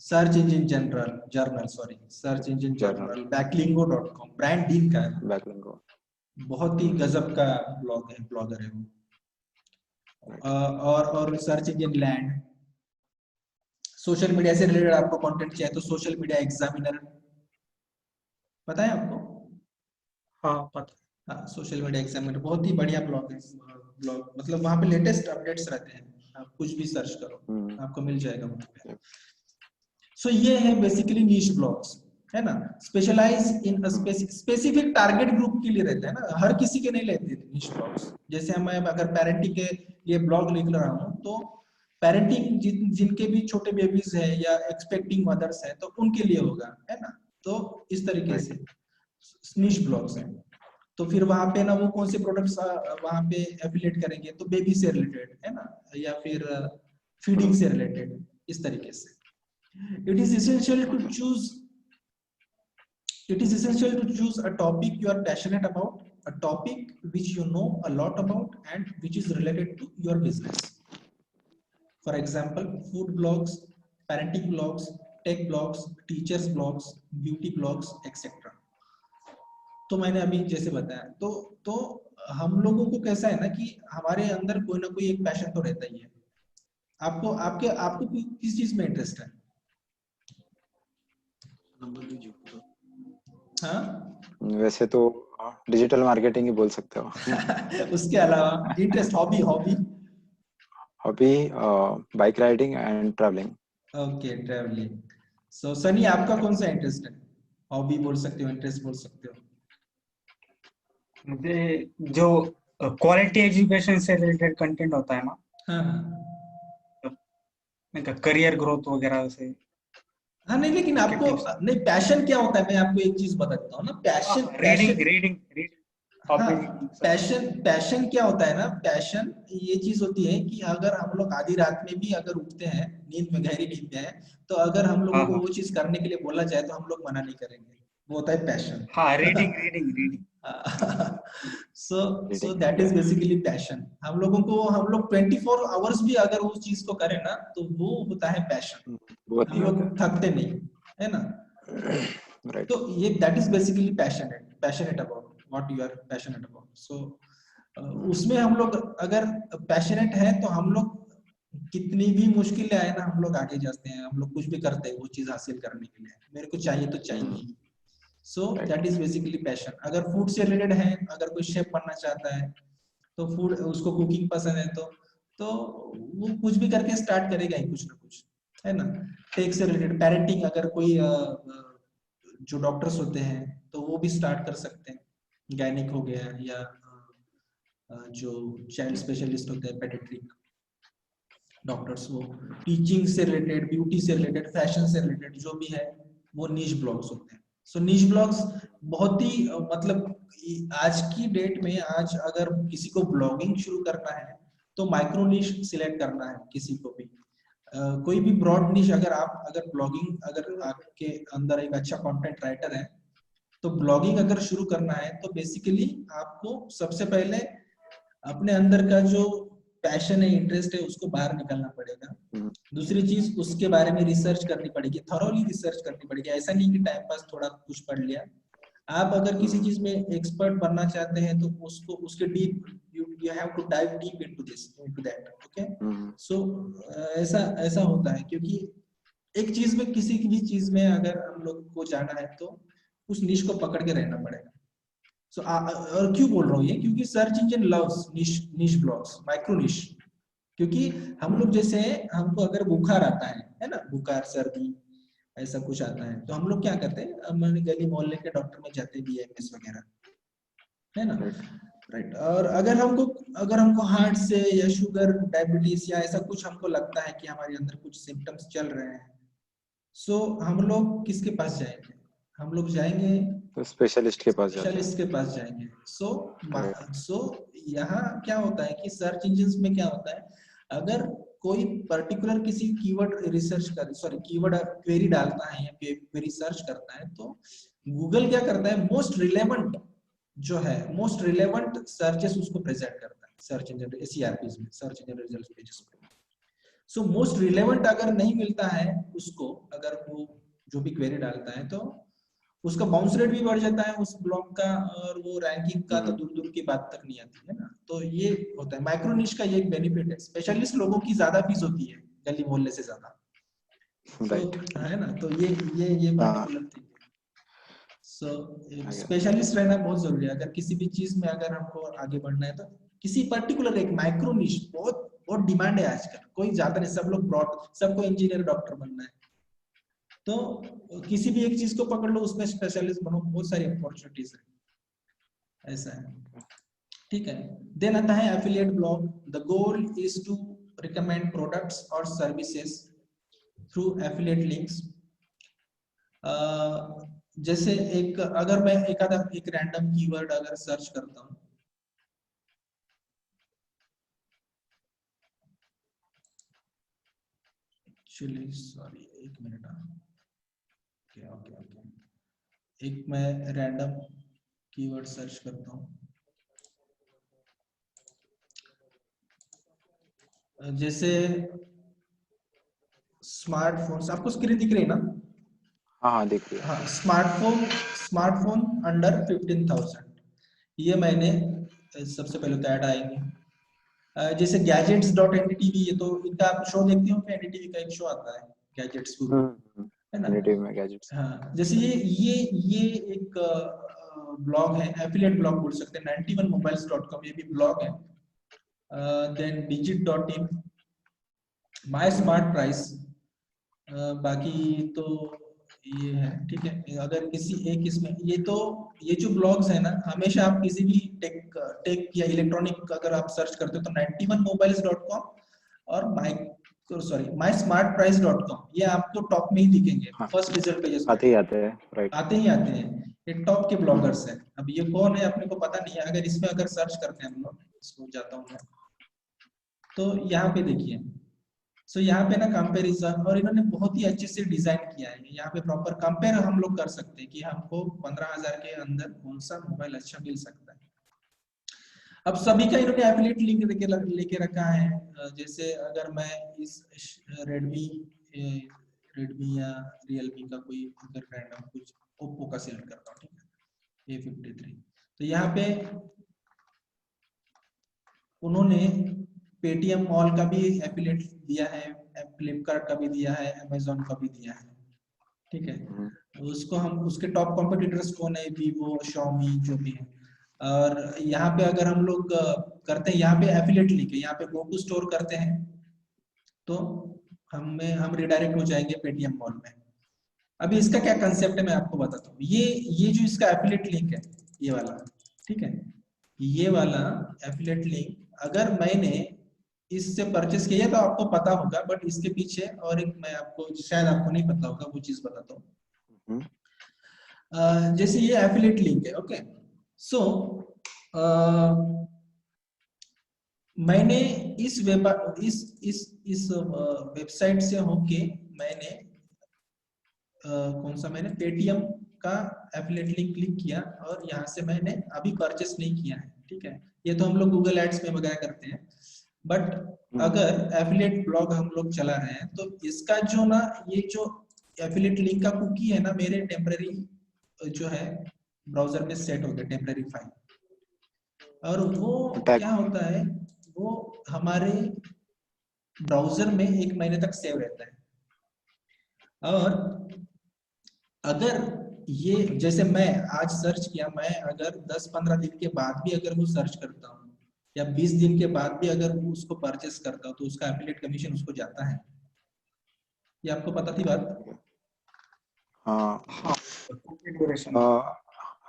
B: search engine journal, sorry, search engine journal, backlingo.com, brand dean का है,
D: बैकलिंको,
B: बहुत ही गजब का ब्लॉगर है वो। और search engine land, social media से रिलेटेड आपको कंटेंट चाहिए तो सोशल मीडिया एग्जामिनर, पता है आपको?
C: हाँ पता।
B: हाँ, सोशल मीडिया एग्जामिनर बहुत ही बढ़िया ब्लॉग है। ब्लॉग मतलब वहाँ पे लेटेस्ट अपडेट्स रहते हैं, आप कुछ भी सर्च करो आपको मिल जाएगा वहाँ पे। सो ये है बेसिकली नीश ब्लॉग्स, है ना। Specialize in specific target group के लिए रहता है ना, हर किसी के नहीं लेते नीश ब्लॉग्स। जैसे मैं अगर पेरेंटिंग के लिए ब्लॉग लिख रहा हूँ तो पेरेंटिंग जिनके भी छोटे बेबीज है या एक्सपेक्टिंग मदर्स है तो उनके लिए होगा, है ना। तो इस तरीके से नीश ब्लॉग्स हैं। तो फिर वहां पे ना वो कौन से प्रोडक्ट्स वहां पे एफिलिएट करेंगे, तो बेबी से रिलेटेड, है ना, या फिर फीडिंग से रिलेटेड, इस तरीके से। It is essential to choose. It is essential to choose a topic you are passionate about, a topic which you know a lot about, and which is related to your business. For example, food blogs, parenting blogs, tech blogs, teachers blogs, beauty blogs, etc. तो मैंने अभी जैसे बताया, तो हम लोगों को कैसा है ना कि हमारे अंदर कोई ना कोई एक पैशन तो रहता ही है। आपको आपके आपको किस चीज में इंटरेस्ट है? हाँ
D: वैसे तो डिजिटल मार्केटिंग ही बोल सकते हो।
B: उसके अलावा interest, hobby
D: hobby bike riding and travelling.
B: Okay, travelling. So Sunny, आपका कौन सा इंटरेस्ट है? हॉबी बोल सकते हो, इंटरेस्ट बोल सकते हो।
C: मुझे जो क्वालिटी एजुकेशन से रिलेटेड कंटेंट होता है ना,
B: हाँ
C: करियर ग्रोथ वगैरह से।
B: हाँ, नहीं लेकिन आपको नहीं, पैशन क्या होता है, मैं आपको एक चीज बता देता हूँ ना।
C: रीडिंग रीडिंग
B: हाँ,
C: रीडिंग
B: पैशन क्या होता है ना, पैशन ये चीज होती है कि अगर हम लोग आधी रात में भी अगर उठते हैं, नींद में, गहरी नींद में है, तो अगर हम लोगों
C: हाँ
B: को
C: हाँ
B: वो चीज करने के लिए बोला जाए तो हम लोग मना नहीं करेंगे, वो होता है पैशन।
C: हाँ, reading
B: so that is basically passion. हम लोग 24 आवर्स भी अगर उस चीज को करें ना तो वो होता है पैशन।
D: बहुत
B: हम
D: नहीं
B: लोग
D: होता।
B: थकते नहीं, है ना।
D: राइट।
B: तो ये that is basically passionate about what you are passionate about. So उसमें हम लोग अगर पैशनेट है तो हम लोग कितनी भी मुश्किलें आए ना, हम लोग आगे जाते हैं, हम लोग कुछ भी करते हैं वो चीज हासिल करने के लिए। मेरे को चाहिए तो चाहिए ही। So that is basically passion. अगर फूड से रिलेटेड है, अगर कोई शेफ बनना चाहता है तो फूड, उसको कुकिंग पसंद है तो वो कुछ भी करके स्टार्ट करेगा ही, कुछ ना कुछ, है ना। टेक से रिलेटेड, पेरेंटिंग, अगर कोई जो डॉक्टर्स होते हैं तो वो भी स्टार्ट कर सकते हैं, गायनिक हो गया, या जो चाइल्ड स्पेशलिस्ट होते हैं, पेडिट्रिक डॉक्टर्स, वो टीचिंग से रिलेटेड, ब्यूटी से रिलेटेड, फैशन से रिलेटेड जो भी है वो नीश ब्लॉग्स होते हैं। सो नीश ब्लॉग्स बहुत ही मतलब आज की डेट में, आज अगर किसी को ब्लॉगिंग शुरू करना है तो माइक्रो नीश सिलेक्ट करना है किसी को भी। कोई भी ब्रॉड निश, अगर ब्लॉगिंग, अगर आपके अंदर एक अच्छा कंटेंट राइटर है तो ब्लॉगिंग अगर शुरू करना है तो बेसिकली आपको सबसे पहले अपने अंदर का जो पैशन है, इंटरेस्ट है, उसको बाहर निकालना पड़ेगा। दूसरी चीज, उसके बारे में रिसर्च करनी पड़ेगी, थॉरोली रिसर्च करनी पड़ेगी। ऐसा नहीं कि टाइम पास थोड़ा कुछ पढ़ लिया। आप अगर किसी चीज में एक्सपर्ट बनना चाहते हैं तो उसको उसके deep, you have to dive deep into that, okay? So ऐसा होता है, क्योंकि एक चीज में, किसी की भी चीज में अगर हम लोग को जाना है तो उस निश को पकड़ के रहना पड़ेगा। सो और क्यों बोल रहा हूँ ये, क्योंकि सर्च इंजन लव्स निश ब्लॉग्स, माइक्रो निश। क्योंकि हम लोग जैसे, हमको अगर बुखार आता है ना, बुखार, सर्दी, ऐसा कुछ आता है तो हम लोग क्या करते हैं, हमारे गली मोहल्ले के डॉक्टर में जाते हैं, BMS वगैरह, है ना, राइट। और अगर हमको हार्ट से या शुगर, डायबिटीज या ऐसा कुछ हमको लगता है कि हमारे अंदर कुछ सिम्टम्स चल रहे हैं, सो हम लोग किसके पास जाएंगे? हम लोग जाएंगे
D: तो स्पेशलिस्ट के पास जाते हैं।
B: स्पेशलिस्ट के पास जाएंगे। सो यहाँ क्या होता है कि सर्च इंजिन में क्या होता है, अगर कोई पर्टिकुलर किसी कीवर्ड क्वेरी डालता है या क्वेरी सर्च करता है तो गूगल क्या करता है, मोस्ट रिलेवेंट सर्चेस उसको प्रेजेंट करता है सर्च इंजन CRPs में, सर्च इंजन रिजल्ट पेजेस में। सो मोस्ट रिलेवेंट अगर नहीं मिलता है उसको, अगर वो जो भी क्वेरी डालता है तो उसका बाउंस रेट भी बढ़ जाता है उस ब्लॉग का, और वो रैंकिंग का तो दूर दूर की बात तक नहीं आती है ना। तो ये होता है माइक्रो निश का, ये एक बेनिफिट है। स्पेशलिस्ट लोगों की ज्यादा फीस होती है गली मोहल्ले से ज्यादा, तो
D: राइट।
B: है ना। तो ये
D: हाँ,
B: पर्टिकुलर थिंग है। सो
D: आ गया।
B: स्पेशलिस्ट रहना बहुत जरूरी है अगर किसी भी चीज में अगर हमको आगे बढ़ना है। तो किसी पर्टिकुलर एक माइक्रो निश बहुत बहुत डिमांड है आजकल, कोई ज्यादा नहीं, सब लोग ब्रॉड, सबको इंजीनियर डॉक्टर बनना है। तो किसी भी एक चीज को पकड़ लो, उसमें स्पेशलिस्ट बनो, बहुत सारी अपॉर्चुनिटीज है, ऐसा है। ठीक है। देन आता है affiliate blog. The goal is to recommend products और सर्विसेज थ्रू एफिलिएट लिंक्स। जैसे एक अगर मैं एक रैंडम कीवर्ड अगर सर्च करता हूँ, एक्चुअली सॉरी एक मिनट, ओके ओके ओके, एक मैं रैंडम कीवर्ड सर्च करता हूँ, जैसे स्मार्टफोन्स, आपको स्क्रीन दिख रही है ना?
D: हाँ हाँ, दिख रही है।
B: हाँ, स्मार्टफोन अंडर 15,000, ये मैंने सबसे पहले तो ऐड आएंगे। जैसे gadgets.ndtv, ये तो इनका आप शो देखते हो, एनडीटीवी का एक शो आता है गैजेट्स गुरु, है ना।
D: नेटिव में गैजेट्स।
B: हाँ, जैसे ये एक ब्लॉग है, एफिलिएट ब्लॉग बोल सकते हैं, 91mobiles.com, ये भी ब्लॉग है। Then digit.in, my smart price, बाकी तो ये है। ठीक है, अगर किसी एक इसमें ये जो ब्लॉग्स है ना, हमेशा आप किसी भी टेक या इलेक्ट्रॉनिक अगर आप सर्च करते हो तो 91mobiles.com और mysmartprice.com, ये आपको टॉप में ही दिखेंगे,
D: हाँ,
B: फर्स्ट रिजल्ट पेजेस में
D: आते ही आते हैं, राइट।
B: आते ही आते हैं। ये टॉप के ब्लॉगर्स हैं। अब ये कौन है अपने को पता नहीं है, अगर इसमें अगर सर्च करते हैं हम लोग, इसको जाता हूँ मैं, तो यहाँ पे देखिए। सो यहाँ पे ना कंपैरिजन, और इन्होंने बहुत ही अच्छे से डिजाइन किया है। यहाँ पे प्रॉपर कंपेयर हम लोग कर सकते हैं कि हमको 15,000 के अंदर कौन सा मोबाइल अच्छा मिल सकता है। अब सभी का इन्होंने एफिलिएट लिंक लेके रखा है। जैसे अगर मैं इस रेडमी या रियलमी का कोई अगर रैंडम कुछ ओप्पो का सिलेक्ट करता हूँ, ठीक है, A53, तो यहाँ पे उन्होंने पेटीएम मॉल का भी एफिलिएट दिया है, फ्लिपकार्ट का भी दिया है, अमेजोन का भी दिया है। ठीक है, उसको हम उसके टॉप कॉम्पिटिटर्स कौन है, वीवो, शाओमी, जो भी है। और यहाँ पे अगर हम लोग करते हैं, यहाँ पे एफिलिएट लिंक है, यहाँ पे गो टू स्टोर करते हैं तो हम रिडायरेक्ट हो जाएंगे पेटीएम मॉल में। अभी इसका क्या कंसेप्ट है मैं आपको बताता हूँ। ये जो इसका एफिलिएट लिंक है, ये वाला, ठीक है, ये वाला एफिलिएट लिंक अगर मैंने इससे परचेस किया तो आपको पता होगा, बट इसके पीछे और एक मैं आपको शायद आपको नहीं पता होगा वो चीज बताता हूँ। जैसे ये एफिलिएट लिंक है, ओके। सो मैंने इस वेबसाइट से होके मैंने कौन सा, मैंने पेटीएम का एफिलिएट लिंक क्लिक किया और यहाँ से मैंने अभी परचेस नहीं किया है। ठीक है, ये तो हम लोग गूगल एड्स में वगैरह करते हैं, बट अगर एफिलिएट ब्लॉग हम लोग चला रहे हैं तो इसका जो ना, ये जो एफिलिएट लिंक का कुकी है ना, मेरे टेम्पररी जो है ब्राउजर में सेट हो गया, टेम्पररी फाइल, और वो क्या होता है, वो हमारे ब्राउजर में 1 महीने तक सेव रहता है। और अगर ये जैसे मैं आज सर्च किया, मैं अगर 10-15 दिन के बाद भी अगर वो सर्च करता हूँ या 20 दिन के बाद भी अगर वो उसको परचेस करता हूँ तो उसका एफिलिएट कमीशन उसको जाता है। ये आपको पता थी बात?
D: हाँ,
C: ड्यूरेशन।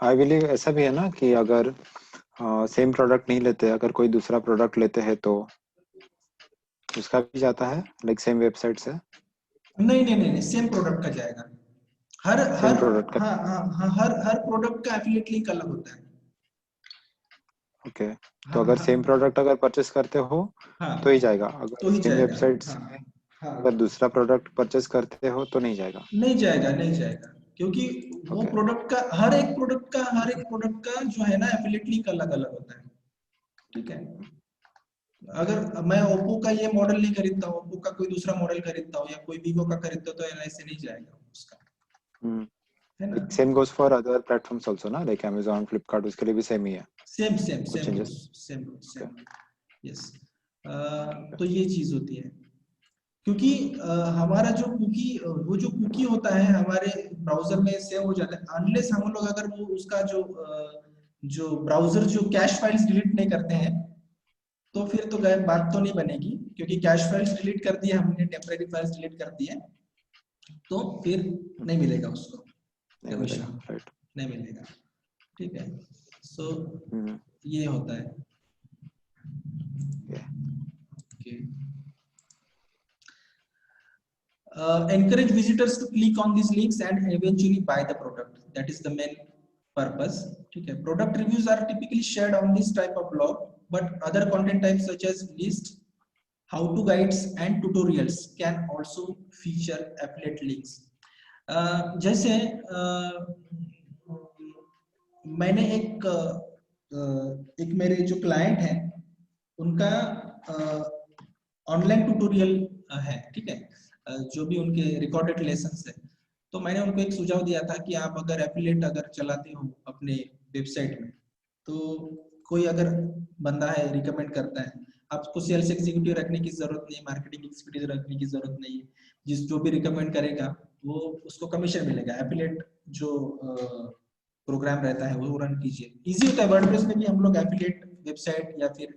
D: आई बिलीव ऐसा भी है ना कि अगर सेम प्रोडक्ट नहीं लेते, अगर कोई दूसरा प्रोडक्ट लेते हैं तो उसका भी जाता है, लाइक सेम वेबसाइट से?
B: नहीं, सेम प्रोडक्ट का जाएगा। हर
D: सेम
B: हर
D: प्रोडक्ट का?
B: हाँ, हर प्रोडक्ट का एफिलिएट लिंक अलग होता है।
D: ओके, तो
B: हाँ
D: अगर सेम
B: हाँ
D: प्रोडक्ट अगर परचेस करते हो
B: हाँ,
D: तो ही जाएगा,
B: तो
D: अगर
B: ही
D: सेम
B: जाएगा।
D: वेबसाइट से
B: हाँ हाँ,
D: अगर दूसरा प्रोडक्ट परचेस करते हो तो नहीं जाएगा?
B: नहीं जाएगा, क्योंकि वो
D: ओके।
B: प्रोडक्ट का हर एक प्रोडक्ट का जो है ना एफिलिएट लिंक अलग अलग होता है। ठीक है, अगर मैं ओप्पो का ये मॉडल नहीं खरीदता हूँ, ओप्पो का कोई दूसरा मॉडल खरीदता हूँ या कोई वीवो का खरीदता हूँ तो ऐसे नहीं जाएगा उसका। है ना?
D: Same goes for other platforms also ना, लाइक Amazon, Flipkart, उसके लिए भी सेम ही है?
B: सेम
D: कुछ changes?
B: Same yes. तो ये चीज होती है, क्योंकि हमारा जो कुकी, वो जो कुकी होता है हमारे ब्राउजर में सेव हो जाता है, अनलेस हम लोग अगर वो उसका जो ब्राउजर जो कैश फाइल्स डिलीट नहीं करते हैं, तो फिर तो बात तो नहीं बनेगी, क्योंकि कैश फाइल्स डिलीट कर दिए हमने, टेम्परेरी फाइल्स डिलीट कर दिए, तो फिर नहीं मिलेगा उसको
D: नहीं
B: कमीशन,
D: मिलेगा, राइट?
B: नहीं मिलेगा। ठीक है, सो
D: हम्म,
B: ये होता है।
D: yeah.
B: Okay. Encourage visitors to click on these links and eventually buy the product. That is the main purpose. ठीक है, product reviews are typically shared on this type of blog, but other content types such as list, how-to guides and tutorials can also feature affiliate links. जैसे मैंने एक मेरे जो client हैं उनका online tutorial है, ठीक है, जो भी उनके रिकॉर्डेड लेसन्स है, तो मैंने उनको एक सुझाव दिया था कि आप अगर एफिलिएट अगर चलाते हो अपने वेबसाइट में, तो कोई अगर बंदा है रिकमेंड करता है, आपको सेल्स एग्जीक्यूटिव रखने की जरूरत नहीं, मार्केटिंग एग्जीक्यूटिव रखने की जरूरत नहीं है, जो भी रिकमेंड करेगा वो उसको कमीशन मिलेगा। एफिलिएट जो प्रोग्राम रहता है वो रन कीजिए, इजी होता है। वर्डप्रेस में भी हम लोग एफिलिएट वेबसाइट या फिर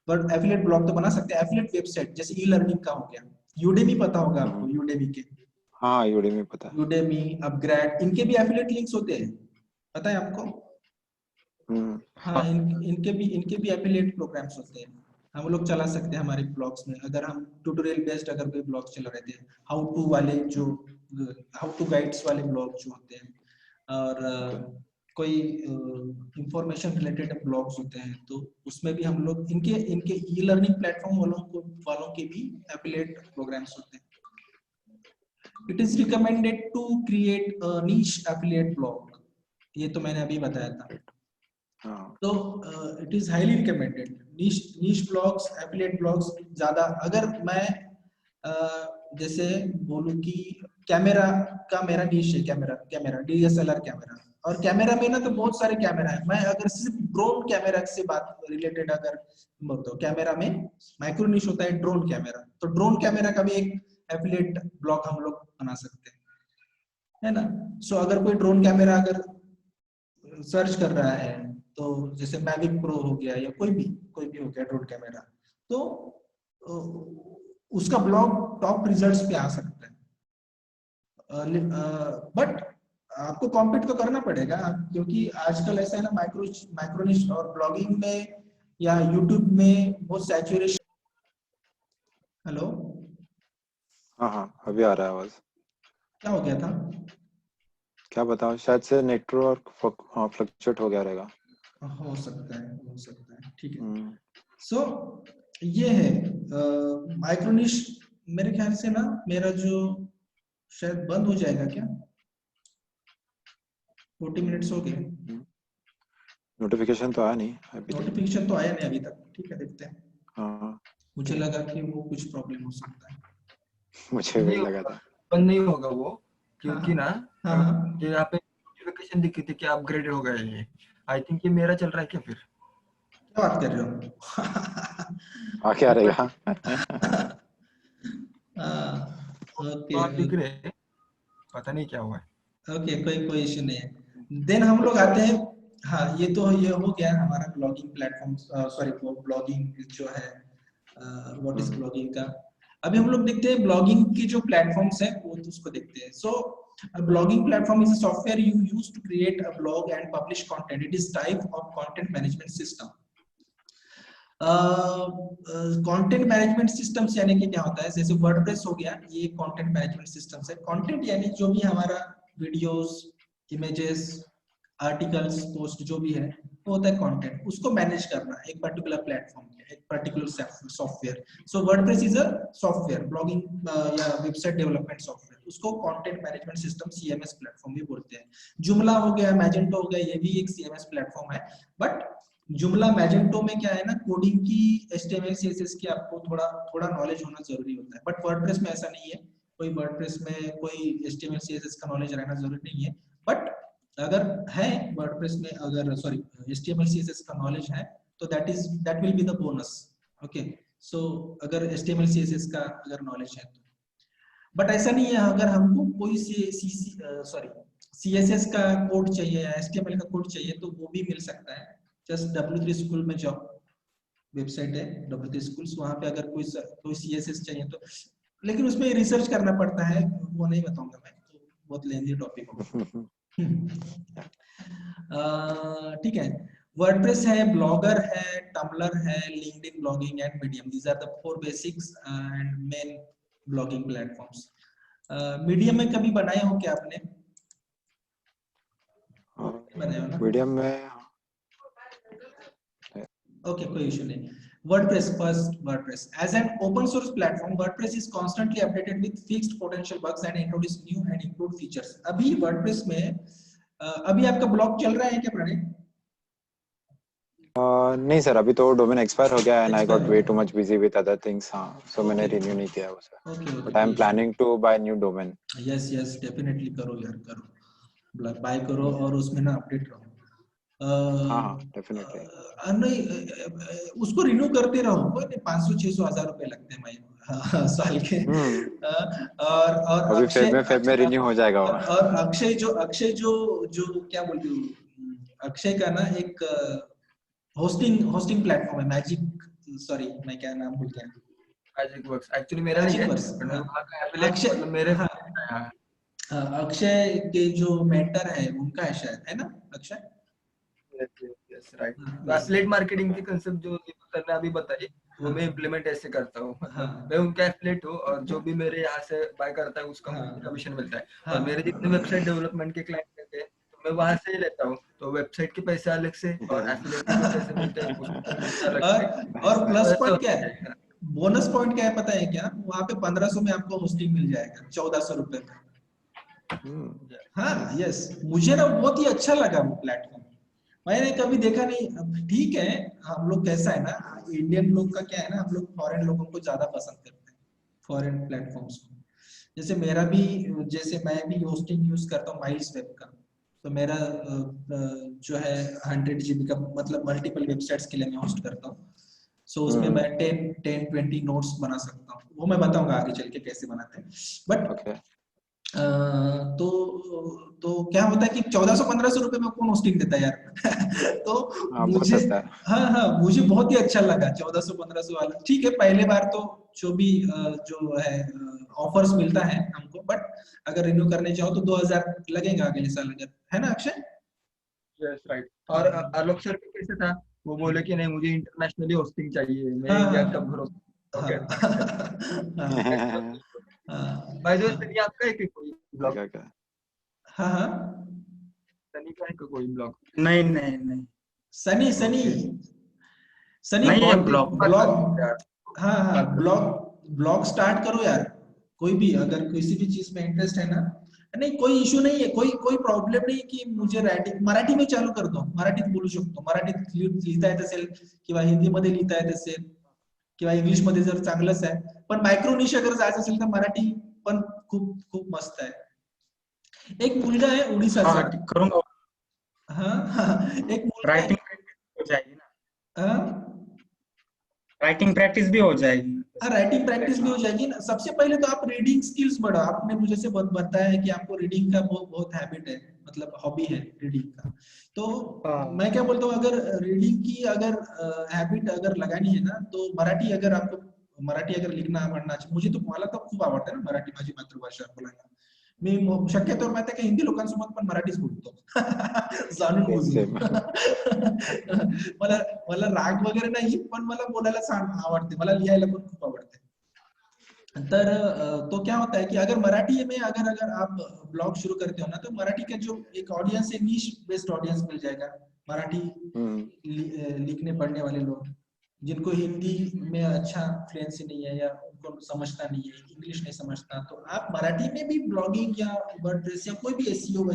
B: एफिलिएट ब्लॉग तो बना सकते हैं। एफिलिएट वेबसाइट जैसे ई लर्निंग का हो गया, यूडेमी पता होगा आपको, यूडेमी के,
D: हाँ यूडेमी पता है।
B: यूडेमी, अपग्रेड, इनके भी एफिलिएट लिंक्स होते हैं, पता है आपको? हाँ, इनके भी एफिलिएट प्रोग्राम्स होते हैं, हम लोग चला सकते हैं हमारे ब्लॉग्स में। अगर हम ट्यूटोरियल बेस्ड अगर कोई ब्लॉग चला रहे थे, हाउ टू वाले जो हाउ टू गाइड्स वाले ब्लॉग जो होते हैं, और कोई इंफॉर्मेशन रिलेटेड ब्लॉग्स होते हैं, तो उसमें भी हम लोग इनके ई लर्निंग प्लेटफॉर्म वालों के भी एफिलिएट प्रोग्राम्स होते हैं। It is recommended to create a niche affiliate blog, ये तो मैंने अभी बताया था। तो it is highly recommended niche blogs, affiliate blogs ज्यादा। अगर मैं जैसे बोलूं कि कैमरा का मेरा नीश है, कैमरा डीएसएलआर कैमरा, और कैमरा में ना तो बहुत सारे कैमरा है। मैं अगर सिर्फ ड्रोन कैमरा से बात रिलेटेड अगर बोलता हूँ, कैमरा में माइक्रो निश होता है ड्रोन कैमरा, तो ड्रोन कैमरा का भी एक एफिलिएट ब्लॉग हम लोग बना सकते हैं, है ना? सो अगर कोई ड्रोन कैमरा अगर सर्च कर रहा है, तो जैसे मैविक प्रो हो गया या कोई भी हो गया ड्रोन कैमरा, तो उसका ब्लॉग टॉप रिजल्ट्स पे आ सकता है। बट आपको कॉम्पीट तो करना पड़ेगा, क्योंकि आजकल ऐसा है ना, माइक्रोनिश और ब्लॉगिंग में या यूट्यूब में बहुत सैचुरेशन। हेलो,
D: हाँ अभी आ रहा है आवाज।
B: क्या हो गया था?
D: क्या बताओ, शायद से नेटवर्क फ्लक्चुएट हो गया रहेगा।
B: हो सकता है, ठीक है। सो ये है माइक्रोनिश। मेरे ख्याल से ना मेरा जो शायद बंद हो जाएगा क्या, 40 मिनट्स हो गए।
D: नोटिफिकेशन तो आया नहीं अभी तक।
B: नोटिफिकेशन तो आया नहीं अभी तक, ठीक है, देखते हैं।
D: हाँ,
B: मुझे लगा कि वो कुछ प्रॉब्लम हो सकता है।
D: मुझे वही लगा था।
A: बंद नहीं होगा वो, क्योंकि ना
B: हाँ।
A: कि यहाँ पे नोटिफिकेशन दिखी थी कि अपग्रेड हो गए ये। आई थिंक ये मेरा चल रहा है क्या फिर?
B: क्या बात कर रहे हो?
D: क्या रहेगा?
B: ओके,
A: दिख रहे हैं, पता नहीं क्या हुआ है।
B: ओके, कोई इश्यू नहीं है। देन हम लोग आते हैं, हाँ, ये हो गया हमारा ब्लॉगिंग प्लेटफॉर्म, सॉरी ब्लॉगिंग जो है, व्हाट इज ब्लॉगिंग का। अभी हम लोग देखते हैं ब्लॉगिंग के जो प्लेटफॉर्म्स हैं वो, तो उसको देखते हैं। So blogging platform is a software you use to create a blog and publish content. It is type of content management system. Content management system यानी कि क्या होता है, जैसे वर्डप्रेस हो गया, ये कंटेंट मैनेजमेंट सिस्टम है। कंटेंट यानी जो भी हमारा वीडियोस, इमेजेस, आर्टिकल्स, पोस्ट जो भी है वो होता है कंटेंट। उसको मैनेज करना एक पर्टिकुलर प्लेटफॉर्म पे, एक particular software. So WordPress is a software, blogging या वेबसाइट डेवलपमेंट सॉफ्टवेयर, उसको content management system CMS platform भी बोलते हैं। जुमला हो गया, मैजेंटो हो गया, ये भी एक सीएमएस प्लेटफॉर्म है। बट जुमला, मैजेंटो में क्या है ना, कोडिंग की, HTML CSS की आपको थोड़ा नॉलेज होना जरूरी होता है। बट वर्डप्रेस में ऐसा नहीं है, कोई वर्डप्रेस में कोई HTML CSS का नॉलेज रहना जरूरी नहीं है। बट अगर है वर्डप्रेस में, अगर सॉरी HTML CSS का नॉलेज है तो that will be the bonus. Okay, so अगर HTML CSS का अगर नॉलेज है तो, बट ऐसा नहीं है अगर हमको कोई CSS का कोड चाहिए या HTML का कोड चाहिए तो वो भी मिल सकता है। जस्ट W3 स्कूल में जाओ, वेबसाइट है W3 स्कूल्स, वहां पे अगर कोई CSS चाहिए तो, लेकिन उसमें रिसर्च करना पड़ता है, वो नहीं बताऊंगा मैं, तो बहुत लेंथी टॉपिक होगा। ठीक है, वर्डप्रेस है, ब्लॉगर है, टम्बलर है, LinkedIn blogging and Medium, these are the 4 basics and main blogging platforms. Medium में कभी बनाए हो क्या आपने? बनाए हो ना?
D: मीडियम में
B: Okay, कोई इशू नहीं। WordPress, first WordPress as an open source platform, WordPress is constantly updated with fixed potential bugs and introduce new and improved features। अभी WordPress में अभी आपका ब्लॉग चल रहा है क्या प्रणय?
D: नहीं सर, अभी तो डोमेन एक्सपायर हो गया एंड आई गॉट
B: Expire हो
D: वे
B: गया।
D: Too much busy with other things. हाँ, सो मैंने
B: Okay,
D: रिन्यू नहीं किया उसे,
B: okay,
D: but I am planning to buy new domain.
B: Yes definitely करो यार, करो, बाय करो और उसमें ना अपडेट रहो।
D: हाँ हाँ, डेफिनेटली।
B: नहीं, उसको रिन्यू करते रहो, कोई नहीं, 500-600 हजार रुपए लगते हैं भाई साल के। और
D: अभी
B: अक्षय
D: फेब में रिन्यू हो जाएगा वो।
B: और अक्षय जो क्या बोलते हो, अक्षय का ना एक होस्टिंग प्लेटफॉर्म है, मैजिक, सॉरी मैं क्या नाम भूल गया,
A: मैजिक वर्क्स एक्चुअली मेरा नहीं है,
B: मैजिक वर्क्स।
A: पर मैं वहाँ का एफिलिएट,
B: अक्षय,
A: मतलब मेरे
B: हाँ, अक्षय के जो मेंटर है उनका है शायद, है ना अक्षय?
A: Yes right. तो
B: यस,
A: एफिलिएट मार्केटिंग की कांसेप्ट जो सर ने अभी बताई वो
B: हाँ
A: मैं इम्प्लीमेंट ऐसे करता हूँ, मतलब
B: हाँ
A: मैं उनका एफिलिएट हूँ और जो भी मेरे यहाँ से बाय करता है उसका मुझे
B: हाँ
A: कमीशन मिलता है।
B: हाँ
A: और मेरे जितने वेबसाइट डेवलपमेंट के क्लाइंट रहते हैं तो मैं वहां से ही लेता हूँ, तो वेबसाइट के पैसे अलग से और एफिलिएट के जो पैसे मिलते हैं उसके पैसे अलग से।
B: और
A: तो
B: प्लस
A: ऐसे
B: पॉइंट क्या
A: होता
B: है,
A: है।
B: बोनस पॉइंट क्या है पता है क्या? वहां पे 1500 में आपको होस्टिंग मिल जाएगा, 1400 रुपए में। हाँ यस, मुझे ना बहुत ही अच्छा लगा वो प्लेटफॉर्म, मैंने कभी देखा नहीं। अब ठीक है, हम लोग कैसा है ना, इंडियन लोग का क्या है ना, हम लोग फॉरेन लोगों को ज्यादा पसंद करते हैं, फॉरेन प्लेटफॉर्म्स को। जैसे मेरा भी, जैसे मैं भी होस्टिंग यूज करता हूँ माइल्स वेब का, तो मेरा जो है 100 GB का, मतलब मल्टीपल वेबसाइट्स के लिए मैं होस्ट करता हूँ। सो उसमें मैं 10-20 नोट्स बना सकता हूँ, वो मैं बताऊंगा आगे चल के कैसे बनाते हैं। But
D: okay.
B: तो क्या होता है कि 1400-1500 रुपए में कौन होस्टिंग देता है यार। तो
D: हाँ, बहुत
B: मुझे,
D: सस्ता है।
B: हाँ मुझे बहुत ही अच्छा लगा 1400-1500 वाला। ठीक है, पहले बार तो जो भी जो है ऑफर्स मिलता है हमको, बट अगर रिन्यू करने जाओ तो 2000 लगेगा अगले साल, अगर, है ना अक्षय?
A: Yes right. और
B: हाँ
A: आलोक सर का कैसे था, वो बोले कि नहीं मुझे इंटरनेशनली होस्टिंग चाहिए, मैं
B: हाँ
A: इंडिया
B: हाँ
A: का भरोसा हो
B: हाँ
A: गया।
B: हाँ हाँ
A: बाय द वे सनी आपका है कि कोई ब्लॉग,
D: क्या क्या?
B: हाँ हाँ।
A: सनी का है कि कोई ब्लॉग?
C: नहीं नहीं नहीं
B: सनी सनी
A: ओके।
B: सनी
C: नहीं है
A: बहुत दिन
C: ब्लॉग।
A: बाद
B: ब्लॉग,
A: बात की यार,
B: हाँ
A: बात करो।
B: ब्लॉग स्टार्ट करो यार, कोई भी अगर किसी भी चीज में इंटरेस्ट है ना, नहीं कोई इशू नहीं है, कोई प्रॉब्लेम नहीं की मुझे रायटिंग मराठी में चालू कर दो, मराठीत बोलू शकतो, मराठीत लिहिता येत असेल किंवा हिंदीमध्ये लिहिता येत असेल किंवा इंग्लिश मध्ये जर चांगलंच आहे, पण मायक्रोनिश अगर जायचं असेल तर मराठी पण खूप खूप मस्त आहे। एक मुलगा आहे उडीसाचा,
C: हाँ करूंगा।
B: हाँ एक मुलगा आहे,
C: राइटिंग प्रैक्टिस हो जाएगी ना,
B: हाँ
C: राइटिंग प्रैक्टिस भी हो जाएगी।
B: राइटिंग प्रैक्टिस भी हो जाएगी ना। सबसे पहले तो आप रीडिंग स्किल्स बढ़ाओ, आपने मुझे से बहुत बताया है कि आपको रीडिंग का बहुत हैबिट है, मतलब हॉबी है रीडिंग का। तो
C: हाँ
B: मैं क्या बोलता हूँ, अगर रीडिंग की अगर हैबिट अगर लगानी है ना, तो मराठी अगर आपको, मराठी अगर लिखना पढ़ना, मुझे तो, मला तर खूप आवडतं ना मराठी, माझी मातृभाषा बोलायला। मी शक्यतो माहिती आहे की हिंदी लोकांसोबत पण मराठीच बोलतो जाणून
D: सेम
B: बुजून।
D: सेम।
B: मला मला राग वगैरे नाही, पण मला बोलायला आवडते, मला लिहायला पण खूप आवडते। तर तो क्या होता है कि अगर मराठी में अगर आप ब्लॉग शुरू करते हो ना, तो मराठी का जो एक ऑडियंस है, नीश बेस्ड ऑडियंस मिल जाएगा, मराठी लिखने पढ़ने वाले लोग, जिनको हिंदी में अच्छा फ्लुएंसी नहीं है या उनको समझता नहीं है, इंग्लिश नहीं समझता, तो आप मराठी में भी ब्लॉगिंग या वर्डप्रेस या कोई भी एसईओ,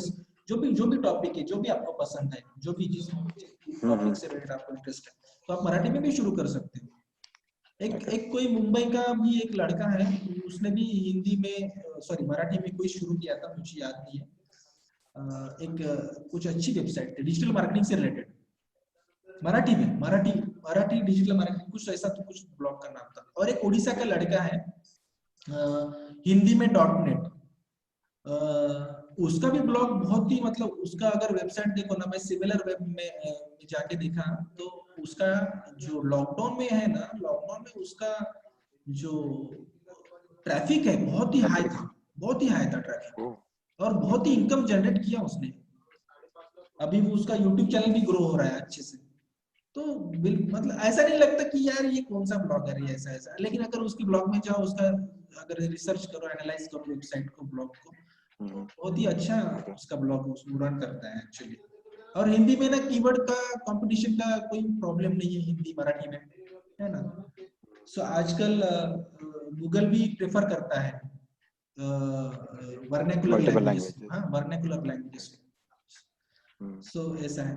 B: जो भी टॉपिक है, जो भी आपको पसंद है, जो भी जिस टॉपिक से रिलेटेड आपको इंटरेस्ट है, तो आप मराठी में भी शुरू कर सकते हो। एक कोई मुंबई का भी एक लड़का है, उसने भी हिंदी में, सॉरी मराठी में कोई शुरू किया था, मुझे याद नहीं है। एक कुछ अच्छी वेबसाइट थी डिजिटल मार्केटिंग से रिलेटेड, मराठी में, मराठी डिजिटल मार्केटिंग कुछ ऐसा, तो कुछ ब्लॉग का नाम था। और एक उड़ीसा का लड़का है हिंदी में .net, उसका भी ब्लॉग बहुत ही, मतलब उसका अगर वेबसाइट देखो ना, मैं सिमिलर वेब में जाके देखा, तो उसका जो लॉकडाउन में है ना, लॉकडाउन में उसका जो ट्रैफिक है बहुत ही हाई था, बहुत ही हाई था ट्रैफिक, और बहुत ही इनकम जनरेट किया उसने। अभी वो उसका यूट्यूब चैनल भी ग्रो हो रहा है अच्छे से। तो मतलब ऐसा नहीं लगता कि यार ये कौन सा ब्लॉगर है ऐसा ऐसा, लेकिन अगर उसके ब्लॉग में जाओ, उसका अगर रिसर्च करो, एनालाइज करो वेबसाइट को, ब्लॉग को, तो बहुत ही अच्छा उसका ब्लॉग रन करता है एक्चुअली। और हिंदी में ना कीवर्ड का कंपटीशन का कोई प्रॉब्लम नहीं है हिंदी मराठी में, है ना। सो आजकल गूगल भी प्रेफर करता है वर्नाकुलर
D: मल्टीपल
B: लैंग्वेजेस,
D: लैंग्वेजेस।
B: हाँ वर्नाकुलर लैंग्वेजेस। सो ऐसा है,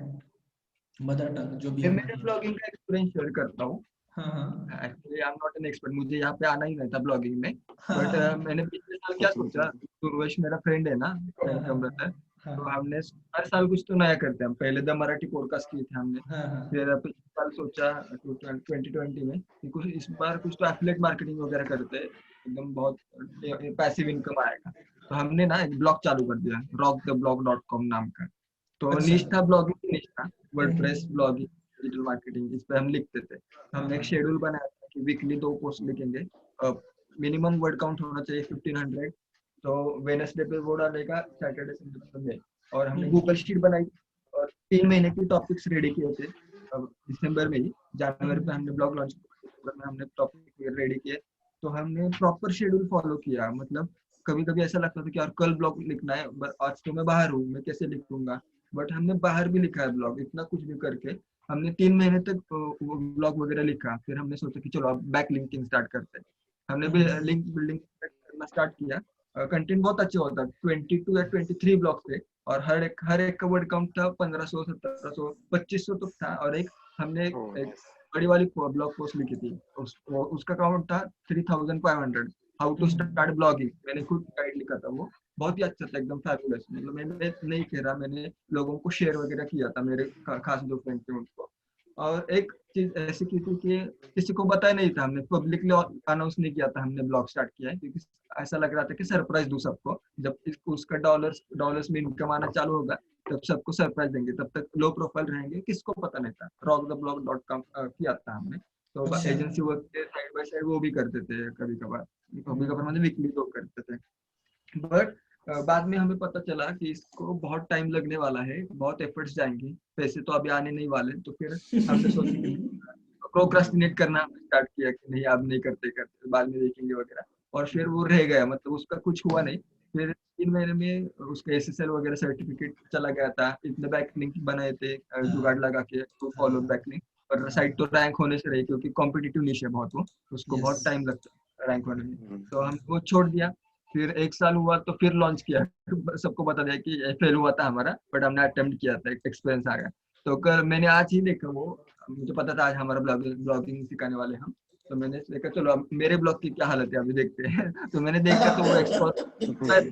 B: मदर टंग जो भी
A: मैं मेरे
B: हमारी।
A: ब्लॉगिंग का एक्सपीरियंस शेयर करता हूँ।
B: हाँ हाँ
A: actually I am not an expert, मुझे यहाँ पे आना ही नहीं था ब्लॉगिंग में। बट
B: हाँ
A: मैंने पिछले साल क्या सोचा, उर्वश मेरा फ्रेंड है ना, फ्रेंड कम रहता है, तो हमने हर साल कुछ तो नया करते हैं। हम पहले द मराठी पॉडकास्ट किए थे हमने, फिर पिछले साल सोचा 2020 में कि कुछ इस बार कुछ तो एफिलिएट मार्केटिंग वगैरह करते हैं, एकदम बहुत पैसिव इनकम आएगा। तो हमने ना एक ब्लॉग चालू कर दिया, rocktheblog.com नाम का। तो
B: अच्छा।
A: निश था, ब्लॉगिंग निश था, वर्डप्रेस ब्लॉगिंग डिजिटल मार्केटिंग, इस पे हम लिखते थे। हमने एक शेड्यूल बनाया था कि वीकली 2 पोस्ट लिखेंगे, मिनिमम वर्ड काउंट होना चाहिए 1500, तो वेडनेसडे पे वो डालेगा, सैटरडे संडे। और हमने गूगल शीट बनाई और 3 महीने के टॉपिक्स रेडी किए थे। अब दिसंबर में ही, जनवरी पे हमने ब्लॉग लॉन्च किया, दिसंबर में हमने टॉपिक रेडी किए। तो हमने प्रॉपर शेड्यूल फॉलो किया। मतलब कभी कभी ऐसा लगता था कि यार कल ब्लॉग लिखना है, आज तो मैं बाहर हूँ, मैं कैसे लिखूंगा। बट हमने बाहर भी लिखा है ब्लॉग, इतना कुछ भी करके हमने 3 महीने तक वो ब्लॉग वगैरह लिखा। फिर हमने सोचा कि चलो अब बैक लिंकिंग स्टार्ट करते हैं। हमने भी लिंक बिल्डिंग करना स्टार्ट किया। कंटेंट बहुत अच्छा होता, 22 या 23 ब्लॉग थे, और हर एक का वर्ड काउंट था 1500, 1700, 2500 तक था। और एक हमने एक बड़ी वाली ब्लॉग पोस्ट लिखी थी, उसका काउंट था 3500, हाउ टू स्टार्ट ब्लॉगिंग। मैंने खुद गाइड लिखा था, वो बहुत ही अच्छा था, एकदम फैबुलस। मतलब मैंने नहीं कह रहा, मैंने लोगों को शेयर वगैरह किया था, मेरे खास जो फ्रेंड थे उनको। और एक चीज ऐसी की थी कि किसी को बताया नहीं था, हमने पब्लिकली अनाउंस नहीं किया था हमने ब्लॉग स्टार्ट किया है, क्योंकि ऐसा लग रहा था कि सरप्राइज दूं सबको। जब उसका डॉलर्स में इनकम आना चालू होगा, तब सबको सरप्राइज देंगे, तब तक लो प्रोफाइल रहेंगे, किसको पता नहीं था। rocktheblog.com किया था हमने। तो
B: अच्छा।
A: एजेंसी वर्क के साइड बाय साइड वो भी करते थे, कभी कभार मतलब वीकली तो करते थे। बट बाद में हमें पता चला कि इसको बहुत टाइम लगने वाला है, बहुत एफर्ट्स जाएंगे, पैसे तो अभी आने नहीं वाले। तो फिर हमने सोचा कि प्रोक्रास्टिनेट करना स्टार्ट किया कि नहीं अब नहीं करते, करते बाद में देखेंगे वगैरह। और फिर वो रह गया, मतलब उसका कुछ हुआ नहीं। फिर 3 महीने में उसका एसएसएल वगैरह सर्टिफिकेट चला गया था। इतने बैकलिंक बनाए थे जुगाड़ लगा के, टू फॉलो बैकलिंक। और साइट तो रैंक होने से रही, क्योंकि कॉम्पिटिटिव निश है बहुत, वो उसको बहुत टाइम लगता है रैंक होने में। तो हम वो छोड़ दिया। फिर 1 साल हुआ तो फिर लॉन्च किया। सबको बता दिया कि फेल हुआ था हमारा, बट हमने अटेम्प्ट किया था, एक्सपीरियंस आ गया। तो कल मैंने आज ही देखा वो, मुझे पता था आज हमारा ब्लॉगिंग सिखाने वाले हम। तो मैंने देखा चलो अब मेरे ब्लॉग की क्या हालत है अभी देखते हैं। तो मैंने देखा तो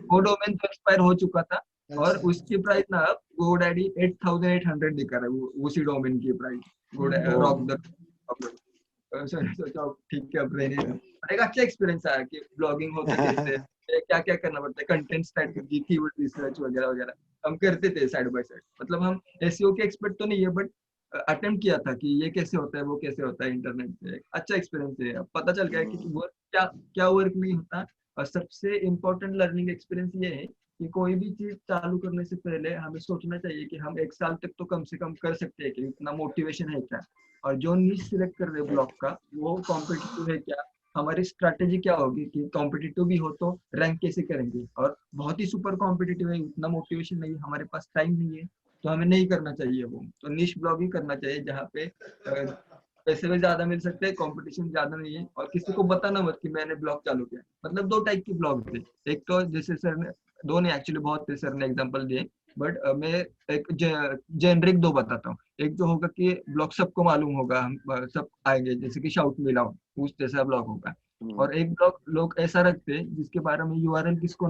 A: वो डोमेन तो एक्सपायर हो चुका था। और उसकी प्राइस ना अब GoDaddy 8800 दिखा रहा है, उसी डोमेन की प्राइस, रॉक द। सोचा ठीक है अब रहने दो। और एक अच्छा एक्सपीरियंस आया कि ब्लॉगिंग होता कैसे, क्या क्या करना पड़ता है, कंटेंट स्ट्रेटजी, कीवर्ड रिसर्च वगैरह वगैरह हम करते थे साइड बाय साइड। मतलब हम एसईओ के एक्सपर्ट तो नहीं है, बट अटेम्प्ट किया था कि ये कैसे होता है, वो कैसे होता है इंटरनेट से। अच्छा एक्सपीरियंस है, अब पता चल गया कि वर्क क्या क्या वर्क नहीं होता। और सबसे इम्पोर्टेंट लर्निंग एक्सपीरियंस ये है कि कोई भी चीज चालू करने से पहले हमें सोचना चाहिए कि हम 1 साल तक तो कम से कम कर सकते हैं कि इतना मोटिवेशन है क्या, और जो निश सिलेक्ट कर रहे हैं ब्लॉग का वो कॉम्पिटिटिव है क्या, हमारी स्ट्रैटेजी क्या होगी कि कॉम्पिटिटिव भी हो तो रैंक कैसे करेंगे। और बहुत ही सुपर कॉम्पिटिटिव है, उतना मोटिवेशन नहीं है, हमारे पास टाइम नहीं है, तो हमें नहीं करना चाहिए वो। तो निश ब्लॉग ही करना चाहिए जहाँ पे पैसे भी ज्यादा मिल सकते हैं, कंपटीशन ज्यादा नहीं है, और किसी को बताना मत कि मैंने ब्लॉग चालू किया। मतलब 2 टाइप के ब्लॉग थे, एक तो जैसे सर ने, 2 ने एक्चुअली, बहुत थे सर ने एग्जांपल दिए, बट मैं एक जेनरिक 2 बताता हूँ। एक जो होगा कि ब्लॉग सबको मालूम होगा, हम सब आएंगे, जैसे कि शाउट मिला उस जैसा ब्लॉग होगा। और एक ब्लॉग लोग ऐसा रखते हैं जिसके बारे में यूआरएल किसी को